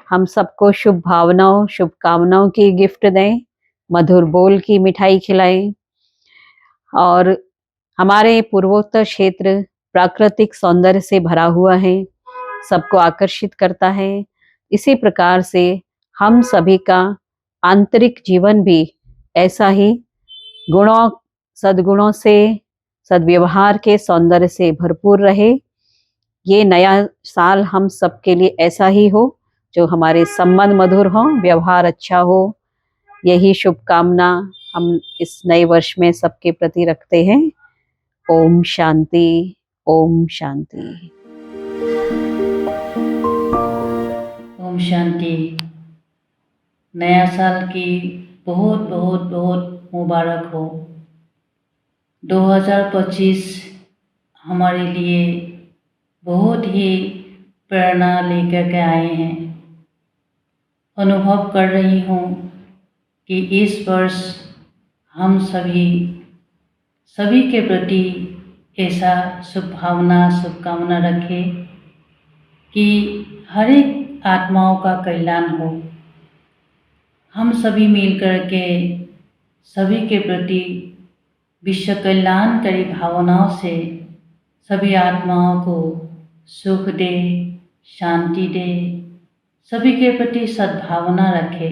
हम सबको शुभ भावनाओं, शुभकामनाओं की गिफ्ट दें, मधुर बोल की मिठाई खिलाएं। और हमारे पूर्वोत्तर क्षेत्र प्राकृतिक सौंदर्य से भरा हुआ है, सबको आकर्षित करता है। इसी प्रकार से हम सभी का आंतरिक जीवन भी ऐसा ही गुणों, सद्गुणों से, सद्व्यवहार के सौंदर्य से भरपूर रहे। ये नया साल हम सबके लिए ऐसा ही हो, जो हमारे संबंध मधुर हो, व्यवहार अच्छा हो। यही शुभकामना हम इस नए वर्ष में सबके प्रति रखते हैं। ओम शांति, ओम शांति। ओम शांति। नया साल की बहुत बहुत बहुत मुबारक हो। 2025 हमारे लिए बहुत ही प्रेरणा लेकर के आए हैं। अनुभव कर रही हूँ कि इस वर्ष हम सभी के प्रति ऐसा शुभकामना रखें कि हर एक आत्माओं का कल्याण हो। हम सभी मिलकर के सभी के प्रति विश्व कल्याणकारी भावनाओं से सभी आत्माओं को सुख दे, शांति दे, सभी के प्रति सद्भावना रखे।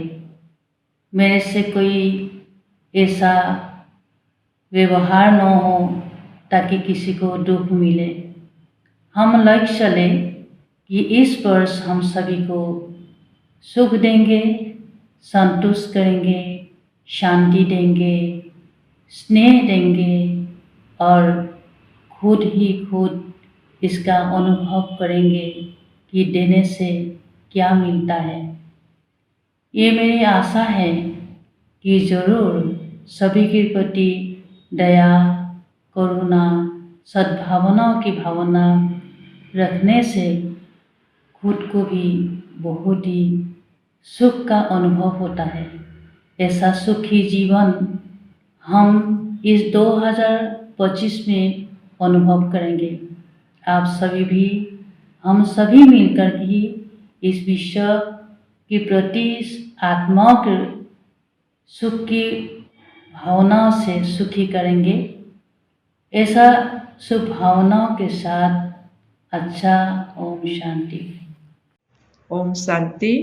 मेरे से कोई ऐसा व्यवहार न हो ताकि किसी को दुख मिले। हम लक्ष्य लें कि इस वर्ष हम सभी को सुख देंगे, संतुष्ट करेंगे, शांति देंगे, स्नेह देंगे और खुद इसका अनुभव करेंगे कि देने से क्या मिलता है। ये मेरी आशा है कि ज़रूर सभी के प्रति दया, करुणा, सद्भावनाओं की भावना रखने से खुद को भी बहुत ही सुख का अनुभव होता है। ऐसा सुखी जीवन हम इस 2025 में अनुभव करेंगे। आप सभी भी, हम सभी मिलकर ही इस विश्व के प्रति आत्माओं के सुख की भावनाओं से सुखी करेंगे। ऐसा शुभ भावनाओं के साथ अच्छा। ओम शांति। ओम शांति।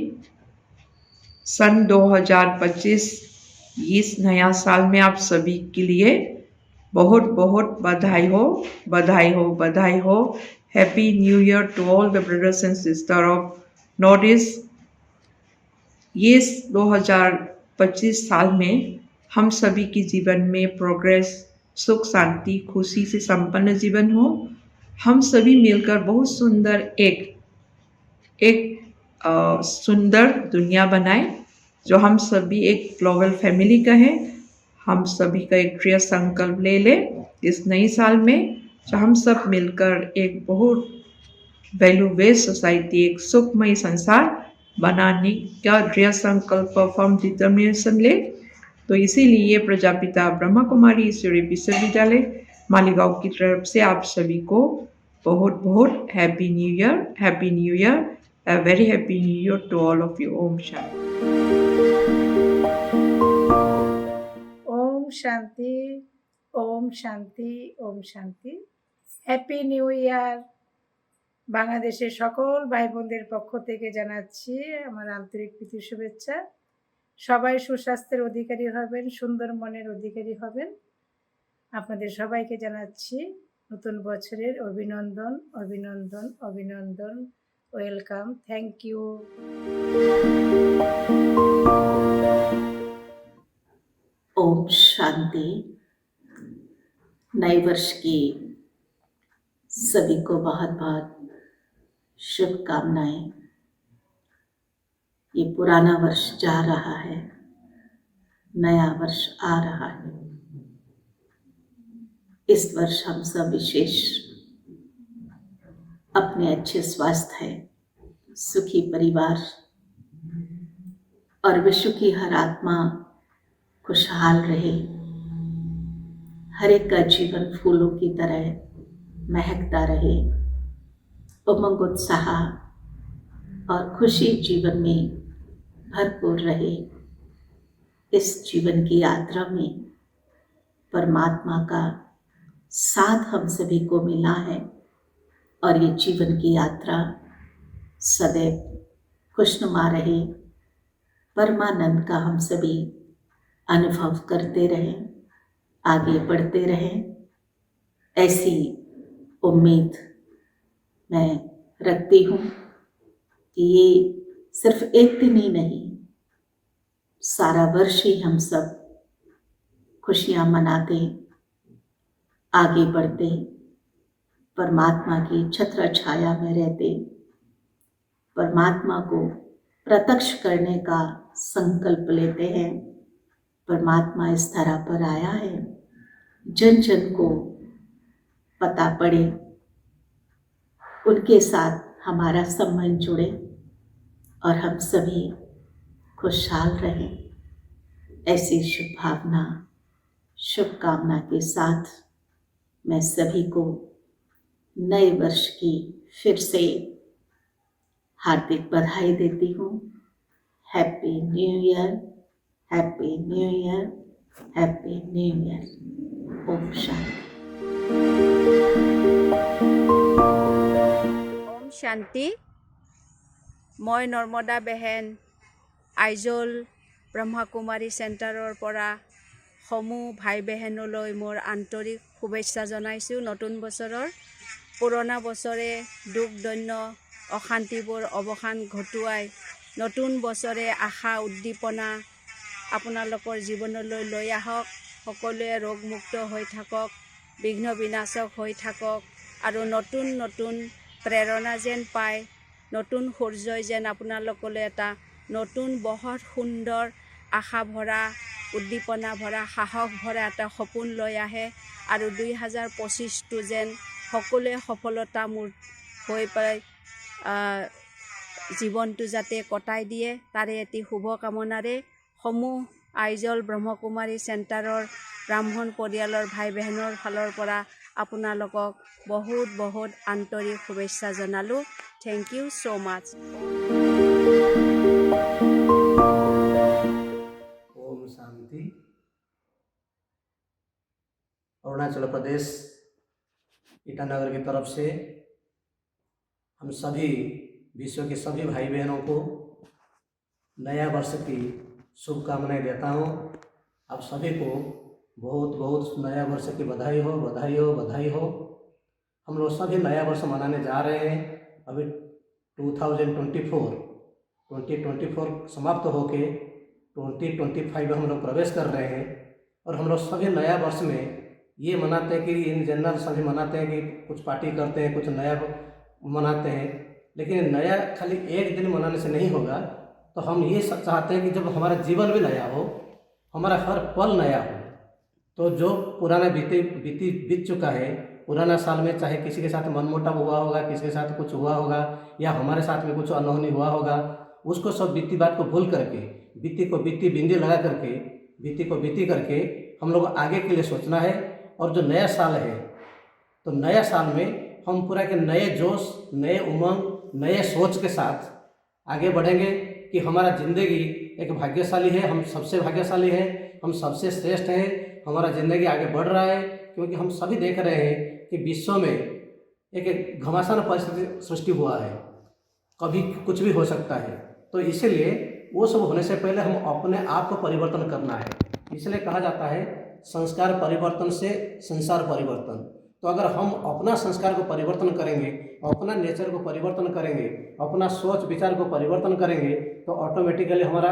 सन 2025 इस नया साल में आप सभी के लिए बहुत बहुत बधाई हो, बधाई हो, बधाई हो। Happy new year to all the brothers and sister of North East. इस 2025 साल में हम सभी के जीवन में प्रोग्रेस, सुख, शांति, खुशी से संपन्न जीवन हो। हम सभी मिलकर बहुत सुंदर एक सुंदर दुनिया बनाए, जो हम सभी एक ग्लोबल फैमिली का है। हम सभी का एक दृढ़ संकल्प ले ले इस नए साल में, जो हम सब मिलकर एक बहुत वैल्यू बेस्ड सोसाइटी, एक सुखमय संसार बनाने का दृढ़ संकल्प, फर्म डिटर्मिनेशन ले। तो इसीलिए प्रजापिता ब्रह्मा कुमारी ईश्वरी विश्वविद्यालय मालीगांव की तरफ से आप सभी को बहुत बहुत happy new year, happy new year, a very happy new year to all of you. ओम शांति। ओम शांति, ओम शांति, ओम शांति। Happy new year. বাংলাদেশের সকল ভাই বোনদের পক্ষ থেকে জানাচ্ছি আমার আন্তরিক প্রীতি শুভেচ্ছা। সবাই সুস্বাস্থ্যের অধিকারী হবেন, সুন্দর মনের অধিকারী হবেন। আপনাদের সবাইকে জানাচ্ছি নতুন বছরের অভিনন্দন, অভিনন্দন, অভিনন্দন। Welcome, thank you. ओम शांति। नए वर्ष की सभी को बहुत बहुत शुभकामनाएं। ये पुराना वर्ष जा रहा है, नया वर्ष आ रहा है। इस वर्ष हम सब विशेष अपने अच्छे स्वास्थ्य, सुखी परिवार और विश्व की हर आत्मा खुशहाल रहे, हर एक का जीवन फूलों की तरह महकता रहे, उमंग, उत्साह और खुशी जीवन में भरपूर रहे। इस जीवन की यात्रा में परमात्मा का साथ हम सभी को मिला है और ये जीवन की यात्रा सदैव खुशनुमा रहे, परमानंद का हम सभी अनुभव करते रहें, आगे बढ़ते रहें। ऐसी उम्मीद मैं रखती हूँ कि ये सिर्फ एक दिन ही नहीं, सारा वर्ष ही हम सब खुशियाँ मनाते, आगे बढ़ते, परमात्मा की छत्र छाया में रहते, परमात्मा को प्रत्यक्ष करने का संकल्प लेते हैं। परमात्मा इस धरा पर आया है, जन जन को पता पड़े, उनके साथ हमारा संबंध जुड़े और हम सभी खुशहाल रहें। ऐसी शुभ भावना, शुभकामना के साथ मैं सभी को नए वर्ष की फिर से हार्दिक बधाई देती हूँ। Happy new year, happy new year, happy new year. ओम शांति। ओम शांति। मैं नर्मदा बेहेन आइजल ब्रह्मकुमारी सेन्टाৰৰ পৰা সমূহ ভাই বেহেনলৈ মোৰ আন্তৰিক শুভেচ্ছা জনাইছোঁ। নতুন বছৰৰ পুৰণা বছৰে দুখ দৈন্য অশান্তিবোৰ অৱসান ঘটুৱাই নতুন বছৰে আশা উদ্দীপনা আপোনালোকৰ জীৱনলৈ লৈ আহক। সকলোৱে ৰোগমুক্ত হৈ থাকক, বিঘ্ন বিনাশক হৈ থাকক আৰু নতুন নতুন প্ৰেৰণা যেন পায়, নতুন সূৰ্যই যেন আপোনালোকলৈ এটা নতুন বহুত সুন্দৰ আশা ভৰা, উদ্দীপনা ভৰা, সাহস ভৰা এটা সপোন লৈ আহে আৰু 2025টো যেন সকলোৱে সফলতা মোৰ হৈ পাই জীৱনটো যাতে কটাই দিয়ে, তাৰে এটি শুভকামনাৰে সমূহ আইজল ব্ৰহ্মকুমাৰী চেণ্টাৰৰ ব্ৰাহ্মণ পৰিয়ালৰ ভাই বেহেনৰ ফালৰ পৰা আপোনালোকক বহুত বহুত আন্তৰিক শুভেচ্ছা জনালোঁ। থেংক ইউ ছ' মাছ। ओम शांति। अरुणाचल प्रदेश ईटानगर की तरफ से हम सभी विश्व के सभी भाई बहनों को नया वर्ष की शुभकामनाएं देता हूँ। आप सभी को बहुत बहुत नया वर्ष की बधाई हो, बधाई हो, बधाई हो। हम लोग सभी नया वर्ष मनाने जा रहे हैं। अभी 2024 समाप्त होके 2025 में हम लोग प्रवेश कर रहे हैं और हम लोग सभी नया वर्ष में ये मनाते हैं कि इन जनरल सभी मनाते हैं कि कुछ पार्टी करते हैं, कुछ नया मनाते हैं, लेकिन नया खाली एक दिन मनाने से नहीं होगा। तो हम ये चाहते हैं कि जब हमारा जीवन भी नया हो, हमारा हर पल नया हो। तो जो पुराना बीत चुका है, पुराना साल में चाहे किसी के साथ मनमुटाव हुआ होगा, किसी के साथ कुछ हुआ होगा या हमारे साथ में कुछ अनहोनी हुआ होगा, उसको सब बीती बात को भूल करके, बीती को बीती बिंदी लगा करके, बीती को बीती करके हम लोग आगे के लिए सोचना है। और जो नया साल है, तो नया साल में हम पूरा के नए जोश, नए उमंग, नए सोच के साथ आगे बढ़ेंगे कि हमारा ज़िंदगी एक भाग्यशाली है, हम सबसे भाग्यशाली हैं, हम सबसे श्रेष्ठ हैं, हमारा ज़िंदगी आगे बढ़ रहा है। क्योंकि हम सभी देख रहे हैं कि विश्व में एक घमासान परिस्थिति सृष्टि हुआ है, कभी कुछ भी हो सकता है। तो इसीलिए वो सब होने से पहले हम अपने आप को परिवर्तन करना है। इसलिए कहा जाता है संस्कार परिवर्तन से संसार परिवर्तन। तो अगर हम अपना संस्कार को परिवर्तन करेंगे, अपना नेचर को परिवर्तन करेंगे, अपना सोच विचार को परिवर्तन करेंगे, तो ऑटोमेटिकली हमारा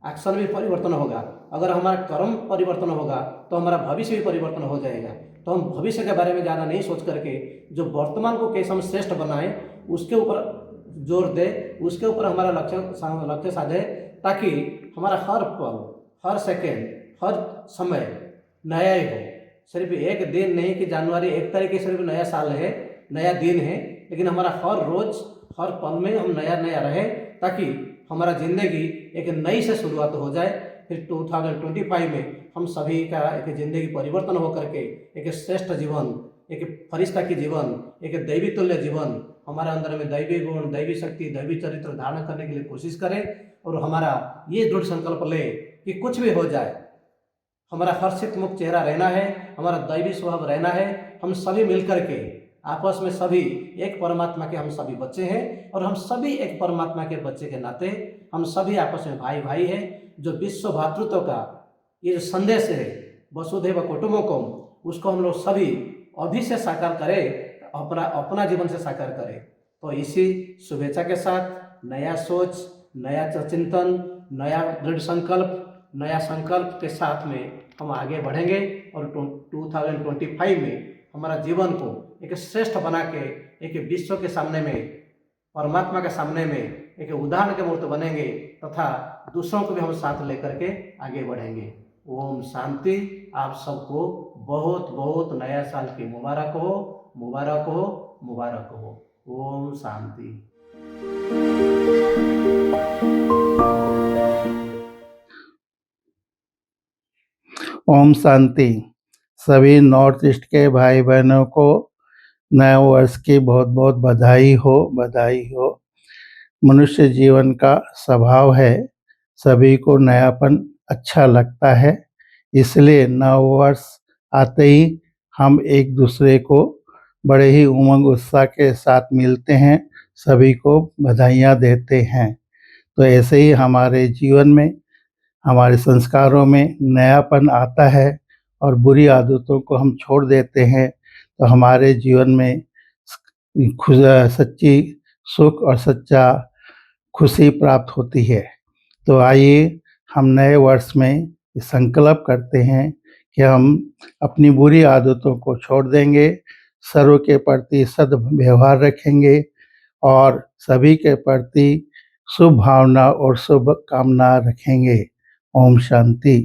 एक्शन भी परिवर्तन होगा। अगर हमारा कर्म परिवर्तन होगा तो हमारा भविष्य भी परिवर्तन हो जाएगा। तो हम भविष्य के बारे में ज़्यादा नहीं सोच करके जो वर्तमान को कैसे हम श्रेष्ठ बनाएं, उसके ऊपर जोर दें, उसके ऊपर हमारा लक्ष्य साधे, ताकि हमारा हर पल, हर सेकेंड, हर समय नया ही हो। सिर्फ एक दिन नहीं कि जनवरी 1 तारीख सिर्फ नया साल है, नया दिन है, लेकिन हमारा हर रोज़, हर पल में हम नया नया रहे, ताकि हमारा ज़िंदगी एक नई से शुरुआत हो जाए। फिर 2025 में हम सभी का एक ज़िंदगी परिवर्तन हो करके एक श्रेष्ठ जीवन, एक फरिश्ता की जीवन, एक दैवी तुल्य जीवन, हमारे अंदर में दैवी गुण, दैवी शक्ति, दैवी चरित्र धारण करने के लिए कोशिश करें। और हमारा ये दृढ़ संकल्प ले कि कुछ भी हो जाए, हमारा हर्षित मुक्त चेहरा रहना है, हमारा दैवी स्वभाव रहना है। हम सभी मिलकर के आपस में सभी एक परमात्मा के हम सभी बच्चे हैं, और हम सभी एक परमात्मा के बच्चे के नाते हम सभी आपस में भाई भाई हैं। जो विश्व भातृत्व का ये जो संदेश है, वसुधैव कुटुम्बकम, उसको हम लोग सभी अभी से साकार करें, अपना जीवन से साकार करें। तो इसी शुभेच्छा के साथ नया सोच, नया चिंतन, नया दृढ़ संकल्प, नया संकल्प के साथ में हम आगे बढ़ेंगे और 2025 में हमारा जीवन को एक श्रेष्ठ बना के एक विश्व के सामने में, परमात्मा के सामने में एक उदाहरण के मूर्त बनेंगे तथा दूसरों को भी हम साथ लेकर के आगे बढ़ेंगे। ओम शांति। आप सबको बहुत बहुत नया साल की मुबारक हो, मुबारक हो, मुबारक हो। ओम शांति। ओम शांति। सभी नॉर्थ ईस्ट के भाई बहनों को नए वर्ष की बहुत बहुत बधाई हो, बधाई हो। मनुष्य जीवन का स्वभाव है, सभी को नयापन अच्छा लगता है, इसलिए नव वर्ष आते ही हम एक दूसरे को बड़े ही उमंग उत्साह के साथ मिलते हैं, सभी को बधाइयाँ देते हैं। तो ऐसे ही हमारे जीवन में, हमारे संस्कारों में नयापन आता है और बुरी आदतों को हम छोड़ देते हैं, तो हमारे जीवन में सच्ची सुख और सच्चा खुशी प्राप्त होती है। तो आइए हम नए वर्ष में संकल्प करते हैं कि हम अपनी बुरी आदतों को छोड़ देंगे, सर्व के प्रति सद्व्यवहार रखेंगे और सभी के प्रति शुभ भावना और शुभ कामना रखेंगे। Om Shanti.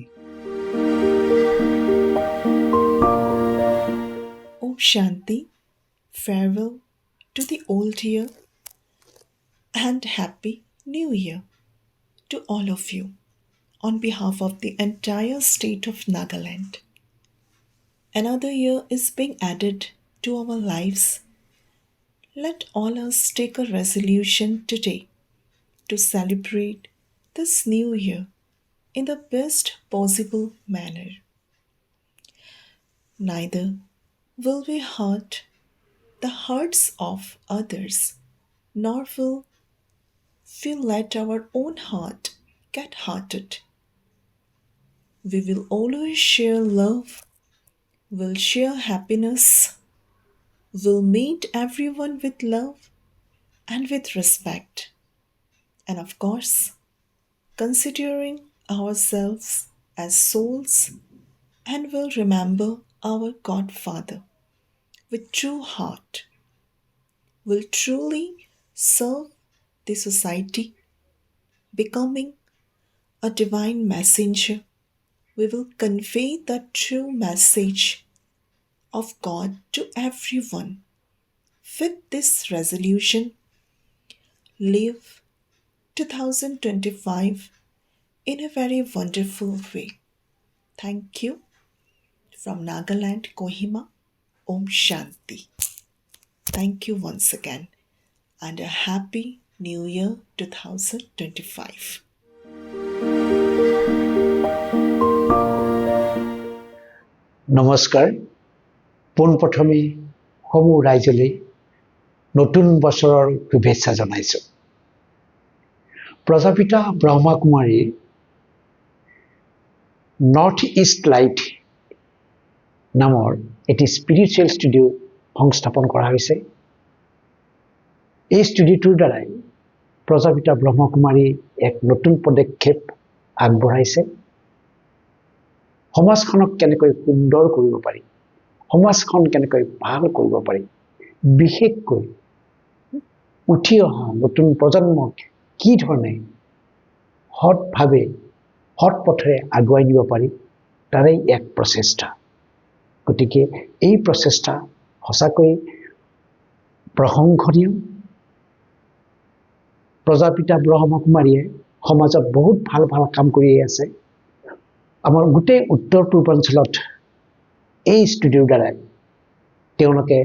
Om Shanti. Farewell to the old year and Happy New Year to all of you on behalf of the entire state of Nagaland. Another year is being added to our lives. Let all us take a resolution today to celebrate this new year in the best possible manner. Neither will we hurt the hearts of others, nor will we let our own heart get hurted. We will always share love, will share happiness, will meet everyone with love and with respect. And of course, considering ourselves as souls, and will remember our Godfather with true heart, will truly serve the society, becoming a divine messenger. We will convey the true message of God to everyone. With this resolution, live 2025 in a very wonderful way. Thank you. From Nagaland, Kohima, Om Shanti. Thank you once again and a happy New Year 2025. নমস্কাৰ। পোনপ্ৰথমে সমূহ ৰাইজলৈ নতুন বছৰৰ শুভেচ্ছা জনাইছোঁ। প্ৰজাপিতা ব্ৰহ্মা কুমাৰী north East light নামৰ এটি স্পিৰিচুৱেল ষ্টুডিঅ' সংস্থাপন কৰা হৈছে। এই ষ্টুডিঅ'টোৰ দ্বাৰাই প্ৰজাপিতা ব্ৰহ্মা কুমাৰী এক নতুন পদক্ষেপ আগবঢ়াইছে। সমাজখনক কেনেকৈ সুন্দৰ কৰিব পাৰি, সমাজখন কেনেকৈ ভাল কৰিব পাৰি, বিশেষকৈ উঠি অহা নতুন প্ৰজন্মক কি ধৰণে সৎভাৱে সৎ পথেৰে আগুৱাই নিব পাৰি তাৰেই এক প্ৰচেষ্টা। গতিকে এই প্ৰচেষ্টা সঁচাকৈ প্ৰশংসনীয়। প্ৰজাপিতা ব্ৰহ্মা কুমাৰীয়ে সমাজত বহুত ভাল ভাল কাম কৰি আছে। আমাৰ গোটেই উত্তৰ পূৰ্বাঞ্চলত এই ষ্টুডিঅ'ৰ দ্বাৰাই তেওঁলোকে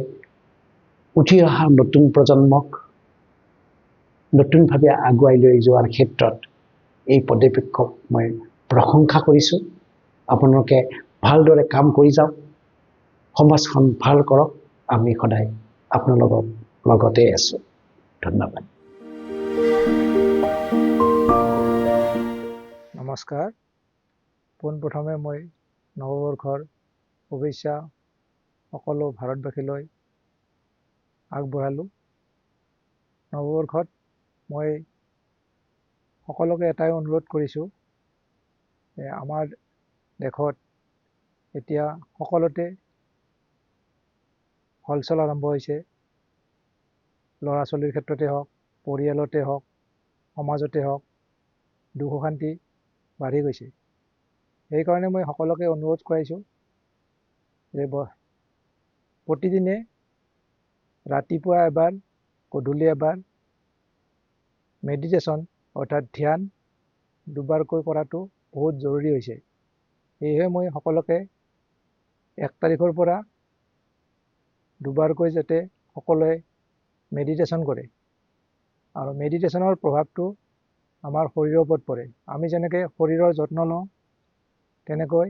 উঠি অহা নতুন প্ৰজন্মক নতুনভাৱে আগুৱাই লৈ যোৱাৰ ক্ষেত্ৰত এই পদক্ষেপক মই প্ৰশংসা কৰিছোঁ। আপোনালোকে ভালদৰে কাম কৰি যাওক, সমাজখন ভাল কৰক, আমি সদায় আপোনালোকৰ লগতে আছোঁ। ধন্যবাদ। নমস্কাৰ। পোনপ্ৰথমে মই নৱবৰ্ষৰ শুভেচ্ছা সকলো ভাৰতবাসীলৈ আগবঢ়ালোঁ। নৱবৰ্ষত মই সকলোকে এটাই অনুৰোধ কৰিছোঁ যে আমাৰ দেশত এতিয়া সকলোতে হলচল আৰম্ভ হৈছে। ল'ৰা ছোৱালীৰ ক্ষেত্ৰতে হওক, পৰিয়ালতে হওক, সমাজতে হওক দুখ অশান্তি বাঢ়ি গৈছে। সেইকাৰণে মই সকলোকে অনুৰোধ কৰাইছোঁ যে প্ৰতিদিনে ৰাতিপুৱা এবাৰ গধূলি এবাৰ মেডিটেশ্যন অৰ্থাৎ ধ্যান দুবাৰকৈ কৰাটো বহুত জৰুৰী হৈছে। সেয়েহে মই সকলোকে 1 তাৰিখৰ পৰা দুবাৰকৈ যাতে সকলোৱে মেডিটেশ্যন কৰে। আৰু মেডিটেশ্যনৰ প্ৰভাৱটো আমাৰ শৰীৰৰ ওপৰত পৰে। আমি যেনেকৈ শৰীৰৰ যত্ন লওঁ তেনেকৈ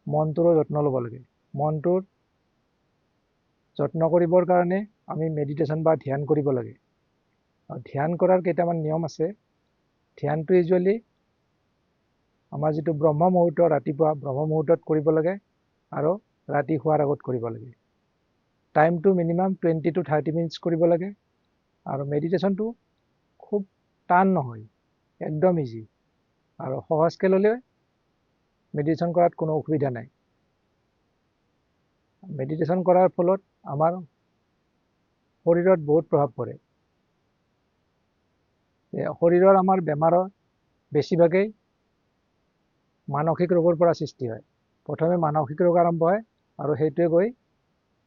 মনটোৰো যত্ন ল'ব লাগে। মনটোৰ যত্ন কৰিবৰ কাৰণে আমি মেডিটেশ্যন বা ধ্যান কৰিব লাগে। আৰু ধ্যান কৰাৰ কেইটামান নিয়ম আছে। ধ্যানটো ইউজুৱেলি আমাৰ যিটো ব্ৰহ্ম মুহূৰ্ত ৰাতিপুৱা ব্ৰহ্ম মুহূৰ্তত কৰিব লাগে আৰু ৰাতি শোৱাৰ আগত কৰিব লাগে। টাইমটো মিনিমাম 20 to 30 মিনিটছ কৰিব লাগে। আৰু মেডিটেশ্যনটো খুব টান নহয়, একদম ইজি আৰু সহজকৈ ল'লে মেডিটেশ্যন কৰাত কোনো অসুবিধা নাই। মেডিটেশ্যন কৰাৰ ফলত আমাৰ শৰীৰত বহুত প্ৰভাৱ পৰে। শৰীৰৰ আমাৰ বেমাৰৰ বেছিভাগেই মানসিক ৰোগৰ পৰা সৃষ্টি হয়। প্ৰথমে মানসিক ৰোগ আৰম্ভ হয় আৰু সেইটোৱে গৈ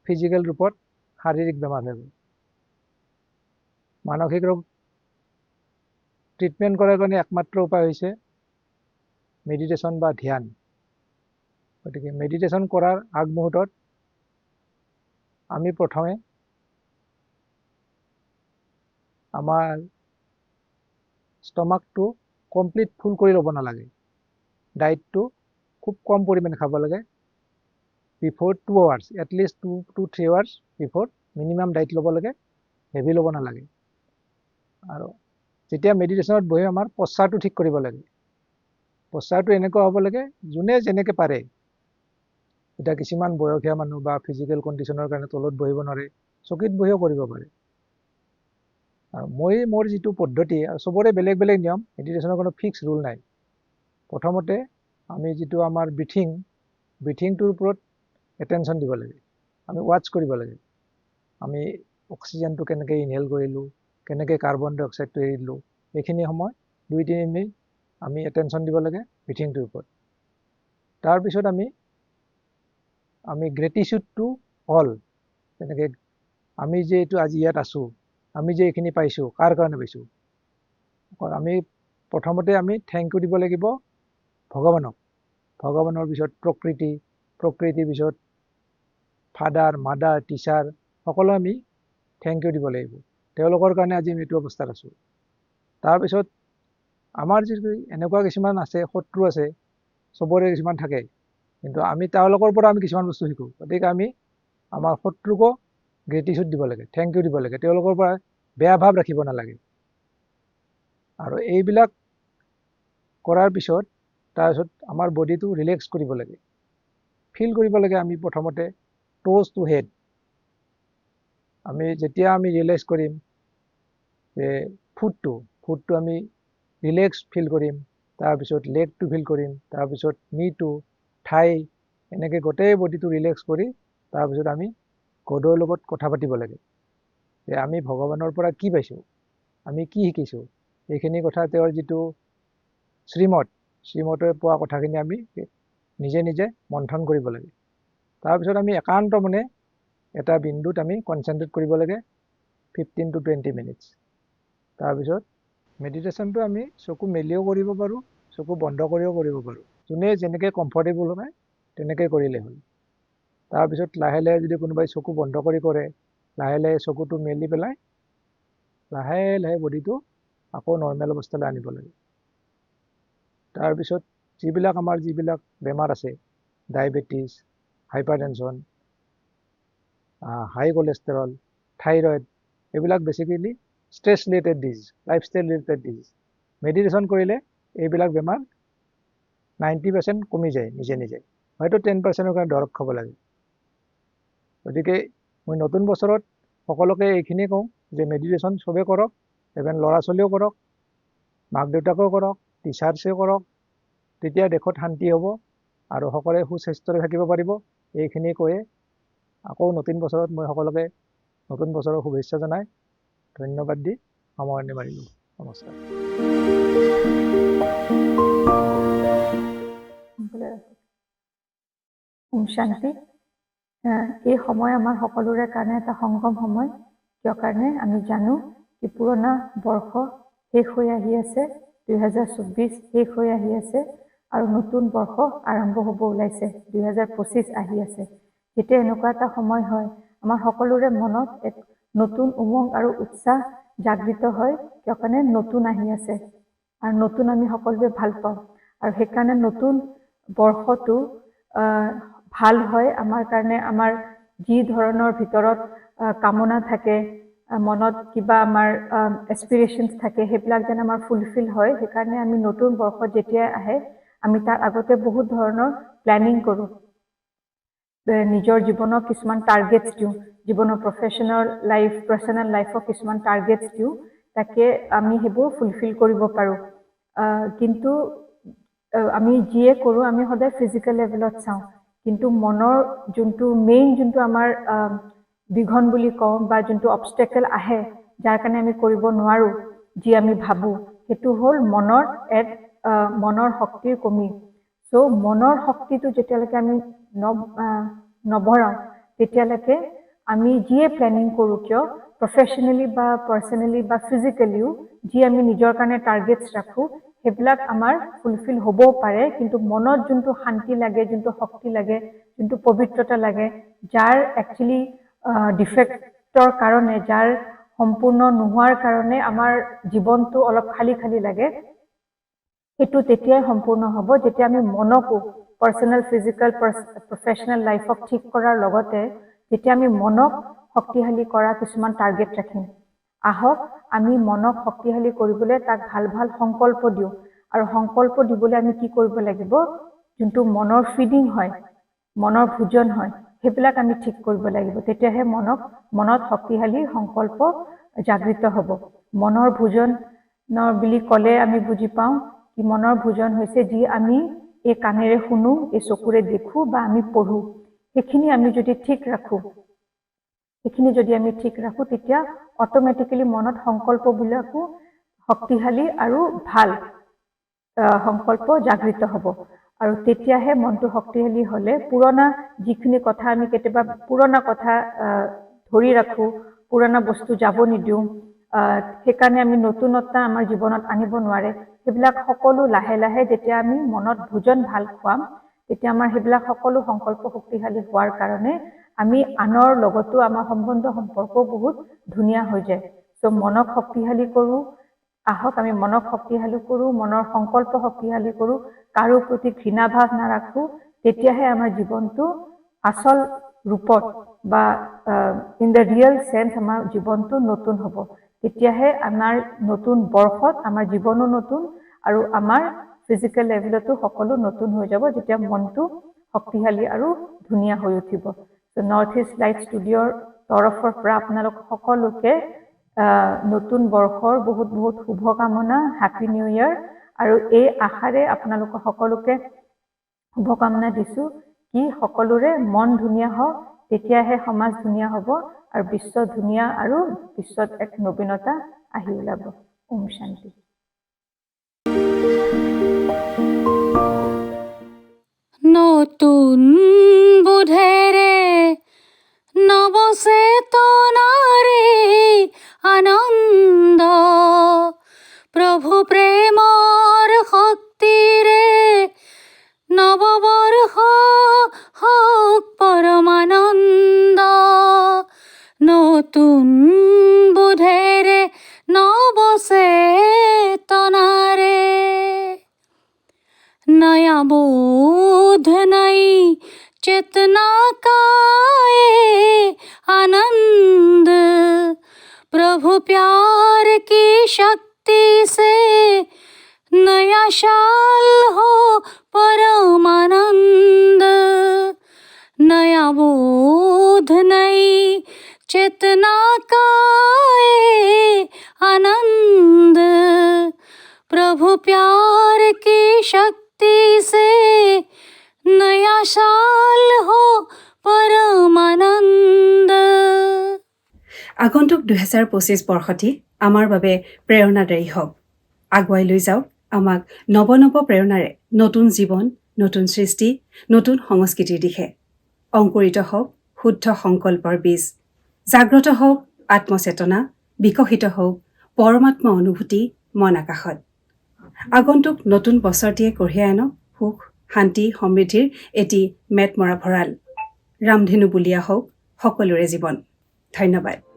ফিজিকেল ৰূপত শাৰীৰিক বেমাৰ হৈ গ'ল। মানসিক ৰোগ ট্ৰিটমেণ্ট কৰাৰ কাৰণে একমাত্ৰ উপায় হৈছে মেডিটেশ্যন বা ধ্যান। গতিকে মেডিটেশ্যন কৰাৰ আগমুহূৰ্তত আমি প্ৰথমে আমাৰ ষ্টমাকটো কমপ্লিট ফুল কৰি ল'ব নালাগে। ডায়েটটো খুব কম পৰিমাণে খাব লাগে। Before 2 hours, at least 2 to 3 hours before minimum diet ল'ব লাগে, হেভি ল'ব নালাগে। আৰু যেতিয়া মেডিটেশ্যনত বহি আমাৰ পশ্চাৰটো ঠিক কৰিব লাগে। পশ্চাৰটো এনেকুৱা হ'ব লাগে যোনে যেনেকৈ পাৰে। এতিয়া কিছুমান বয়সীয়া মানুহ বা ফিজিকেল কণ্ডিশ্যনৰ কাৰণে তলত বহিব নোৱাৰে, চকীত বহিও কৰিব পাৰে। আৰু মোৰ যিটো পদ্ধতি আৰু চবৰে বেলেগ বেলেগ নিয়ম, মেডিটেশ্যনৰ কোনো ফিক্স ৰুল নাই। প্ৰথমতে আমি যিটো আমাৰ ব্ৰিথিংটোৰ ওপৰত এটেনশ্যন দিব লাগে। আমি ৱাটচ কৰিব লাগে। আমি অক্সিজেনটো কেনেকৈ ইনহেল কৰিলোঁ, কেনেকৈ কাৰ্বন ডাই অক্সাইডটো এৰি দিলোঁ, এইখিনি সময় 2-3 মিনিট আমি এটেনশ্যন দিব লাগে ব্ৰিথিংটোৰ ওপৰত। তাৰপিছত আমি গ্ৰেটিচিউডটো অল, যেনেকৈ আমি যে এইটো আজি ইয়াত আছোঁ, আমি যে এইখিনি পাইছোঁ, কাৰ কাৰণে পাইছোঁ। আমি প্ৰথমতে আমি থেংক ইউ দিব লাগিব ভগৱানক। ভগৱানৰ পিছত প্ৰকৃতিৰ পিছত ফাদাৰ মাদাৰ টিচাৰ সকলো আমি থেংক ইউ দিব লাগিব। তেওঁলোকৰ কাৰণে আজি আমি এইটো অৱস্থাত আছোঁ। তাৰপিছত আমাৰ যিটো এনেকুৱা কিছুমান আছে, শত্ৰু আছে, চবৰে কিছুমান থাকে, কিন্তু আমি তেওঁলোকৰ পৰা আমি কিছুমান বস্তু শিকোঁ। গতিকে আমি আমাৰ শত্ৰুকো গ্ৰেটিচিউড দিব লাগে, থেংক ইউ দিব লাগে। তেওঁলোকৰ পৰা বেয়া ভাৱ ৰাখিব নালাগে। আৰু এইবিলাক কৰাৰ পিছত তাৰপিছত আমাৰ বডিটো ৰিলেক্স কৰিব লাগে, ফিল কৰিব লাগে। আমি প্ৰথমতে টোজ টু হেড, আমি যেতিয়া আমি ৰিয়েলাইজ কৰিম যে ফুটটো আমি ৰিলেক্স ফিল কৰিম, তাৰপিছত লেগটো ফিল কৰিম, তাৰপিছত নিটো, থাই, এনেকৈ গোটেই বডিটো ৰিলেক্স কৰি তাৰপিছত আমি গডৰ লগত কথা পাতিব লাগে যে আমি ভগৱানৰ পৰা কি পাইছোঁ, আমি কি শিকিছোঁ। এইখিনি কথা তেওঁৰ যিটো শ্ৰীমতে পোৱা কথাখিনি আমি নিজে নিজে মন্থন কৰিব লাগে। তাৰপিছত আমি একান্ত মনে এটা বিন্দুত আমি কনচেনট্ৰেট কৰিব লাগে 15 to 20 মিনিটছ। তাৰপিছত মেডিটেশ্যনটো আমি চকু মেলিও কৰিব পাৰোঁ, চকু বন্ধ কৰিও কৰিব পাৰোঁ। যোনে যেনেকৈ কমফৰ্টেবল হয় তেনেকৈ কৰিলে হ'ল। তাৰপিছত লাহে লাহে যদি কোনোবাই চকু বন্ধ কৰি কৰে, লাহে লাহে চকুটো মেলি পেলাই লাহে লাহে বডিটো আকৌ নৰ্মেল অৱস্থালৈ আনিব লাগে। তাৰপিছত আমাৰ যিবিলাক বেমাৰ আছে, diabetes, hypertension, high cholesterol, thyroid, এইবিলাক basically stress related disease, lifestyle related disease. Meditation কৰিলে এইবিলাক বেমাৰ 90% কমি যায় নিজে নিজে। হয়তো 10%ৰ কাৰণে দৰৱ খাব লাগে। গতিকে মই নতুন বছৰত সকলোকে এইখিনিয়ে কওঁ যে মেডিটেশ্যন চবেই কৰক, ইভেন ল'ৰা ছোৱালীও কৰক, মাক দেউতাকেও কৰক, টিচাৰ্ছেও কৰক। তেতিয়া দেশত শান্তি হ'ব আৰু সকলোৱে সুস্বাস্থ্যৰে থাকিব পাৰিব। এইখিনি কৈয়ে আকৌ নতুন বছৰত মই সকলোকে নতুন বছৰৰ শুভেচ্ছা জনাই ধন্যবাদ দি সামৰণি মাৰিলোঁ। নমস্কাৰ। ওম শান্তি। এই সময় আমাৰ সকলোৰে কাৰণে এটা সংগম সময়, কিয় কাৰণে আমি জানো কি পুৰণা বৰ্ষ শেষ হৈ আহি আছে, 2024 শেষ হৈ আহি আছে আৰু নতুন বৰ্ষ আৰম্ভ হ'ব ওলাইছে, 2025 আহি আছে। যেতিয়া এনেকুৱা এটা সময় হয় আমাৰ সকলোৰে মনত এক নতুন উমং আৰু উৎসাহ জাগৃত হয়, কিয় কাৰণে নতুন আহি আছে আৰু নতুন আমি সকলোৱে ভাল পাওঁ আৰু সেইকাৰণে নতুন বৰ্ষটো ভাল হয় আমাৰ কাৰণে। আমাৰ যি ধৰণৰ ভিতৰত কামনা থাকে, মনত কিবা আমাৰ এস্পিৰেশ্যনছ থাকে, সেইবিলাক যেন আমাৰ ফুলফিল হয়। সেইকাৰণে আমি নতুন বৰ্ষ যেতিয়া আহে আমি তাৰ আগতে বহুত ধৰণৰ প্লেনিং কৰোঁ, নিজৰ জীৱনৰ কিছুমান টাৰ্গেটছ দিওঁ, জীৱনৰ পাৰ্চনেল লাইফৰ কিছুমান টাৰ্গেটছ দিওঁ, তাকে আমি সেইবোৰ ফুলফিল কৰিব পাৰোঁ। কিন্তু আমি যিয়ে কৰোঁ আমি সদায় ফিজিকেল লেভেলত চাওঁ, কিন্তু মনৰ যোনটো আমাৰ বিঘন বুলি কওঁ বা যোনটো অবষ্টেকেল আহে যাৰ কাৰণে আমি কৰিব নোৱাৰোঁ যি আমি ভাবোঁ, সেইটো হ'ল মনৰ শক্তিৰ কমি। চ' মনৰ শক্তিটো যেতিয়ালৈকে আমি নবঢ়াওঁ তেতিয়ালৈকে আমি যিয়ে প্লেনিং কৰোঁ কিয়, প্ৰফেশ্যনেলি বা পাৰ্চনেলি বা ফিজিকেলিও যি আমি নিজৰ কাৰণে টাৰ্গেটছ ৰাখোঁ সেইবিলাক আমাৰ ফুলফিল হ'বও পাৰে, কিন্তু মনত যোনটো শান্তি লাগে, যোনটো শক্তি লাগে, যোনটো পবিত্ৰতা লাগে, যাৰ একচুৱেলি ডিফেক্টৰ কাৰণে, যাৰ সম্পূৰ্ণ নোহোৱাৰ কাৰণে আমাৰ জীৱনটো অলপ খালী খালী লাগে, সেইটো তেতিয়াই সম্পূৰ্ণ হ'ব যেতিয়া আমি মনকো পাৰ্চনেল, ফিজিকেল, প্ৰফেশ্যনেল লাইফক ঠিক কৰাৰ লগতে যেতিয়া আমি মনক শক্তিশালী কৰা কিছুমান টাৰ্গেট ৰাখিম। আহক আমি মনক শক্তিশালী কৰিবলৈ তাক ভাল ভাল সংকল্প দিওঁ, আৰু সংকল্প দিবলৈ আমি কি কৰিব লাগিব, যোনটো মনৰ ফিডিং হয়, মনৰ ভোজন হয়, সেইবিলাক আমি ঠিক কৰিব লাগিব। তেতিয়াহে মনত শক্তিশালী সংকল্প জাগৃত হ'ব। মনৰ ভোজনৰ বুলি ক'লে আমি বুজি পাওঁ কি মনৰ ভোজন হৈছে যি আমি এই কাণেৰে শুনো, এই চকুৰে দেখোঁ বা আমি পঢ়োঁ, সেইখিনি আমি যদি ঠিক ৰাখোঁ, তেতিয়া অট'মেটিকেলি মনত সংকল্পবিলাকো শক্তিশালী আৰু ভাল সংকল্প জাগৃত হ'ব। আৰু তেতিয়াহে মনটো শক্তিশালী হ'লে পুৰণা যিখিনি কথা আমি কেতিয়াবা পুৰণা কথা ধৰি ৰাখোঁ, পুৰণা বস্তু যাব নিদিওঁ, সেইকাৰণে আমি নতুনত্বা আমাৰ জীৱনত আনিব নোৱাৰে, সেইবিলাক সকলো লাহে লাহে যেতিয়া আমি মনত ভোজন ভাল খুৱাম তেতিয়া আমাৰ সেইবিলাক সকলো সংকল্প শক্তিশালী হোৱাৰ কাৰণে আমি আনৰ লগতো আমাৰ সম্পৰ্ক বহুত ধুনীয়া হৈ যায়। চ' মনক শক্তিশালী কৰোঁ, আহক আমি মনক শক্তিশালী কৰোঁ, মনৰ সংকল্প শক্তিশালী কৰোঁ, কাৰো প্ৰতি ঘৃণাভাৱ নাৰাখোঁ, তেতিয়াহে আমাৰ জীৱনটো আচল ৰূপত বা ইন দ্য ৰিয়েল চেন্স আমাৰ জীৱনটো নতুন হ'ব। তেতিয়াহে আমাৰ নতুন বৰ্ষত আমাৰ জীৱনো নতুন আৰু আমাৰ ফিজিকেল লেভেলতো সকলো নতুন হৈ যাব, যেতিয়া মনটো শক্তিশালী আৰু ধুনীয়া হৈ উঠিব। নৰ্থ ইষ্ট লাইট ষ্টুডিঅ'ৰ তৰফৰ পৰা আপোনালোক সকলোকে নতুন বৰ্ষৰ বহুত বহুত শুভকামনা, হেপী নিউ ইয়েৰ। আৰু এই আশাৰে আপোনালোকক সকলোকে শুভকামনা দিছোঁ কি সকলোৰে মন ধুনীয়া হওক, তেতিয়াহে সমাজ ধুনীয়া হ'ব আৰু বিশ্ব ধুনীয়া আৰু বিশ্বত এক নবীনতা আহি ওলাব। ওম শান্তি। নতুন বোধেৰে নৱচেতনাৰে আনন্দ, প্ৰভু প্ৰেমৰ শক্তিৰে নৱবৰ্ষ হওক পৰমানন্দ। নতুন বোধেৰে নৱচেতনাৰে नया बोध नई चेतना का ये आनंद, प्रभु प्यार की शक्ति से नया शाल हो परमानंद। नया बोध नई चेतना का ये आनंद, प्रभु प्यार की शक्ति से नया साल हो परमानंद। আগন্তুক 2025 বৰ্ষটি আমাৰ বাবে প্ৰেৰণাদায়ী হওক। আগুৱাই লৈ যাওক আমাক নৱ নৱ প্ৰেৰণাৰে নতুন জীৱন, নতুন সৃষ্টি, নতুন সংস্কৃতিৰ দিশে। অংকুৰিত হওক শুদ্ধ সংকল্পৰ বীজ, জাগ্ৰত হওক আত্মচেতনা, বিকশিত হওক পৰমাত্মা অনুভূতি মন আকাশত। আগন্তুক নতুন বছৰটিয়ে কঢ়িয়াই আনক সুখ, শান্তি, সমৃদ্ধিৰ এটি মেটমৰা ভঁৰাল। ৰামধেনু বুলিয়া হওক সকলোৰে জীৱন। ধন্যবাদ।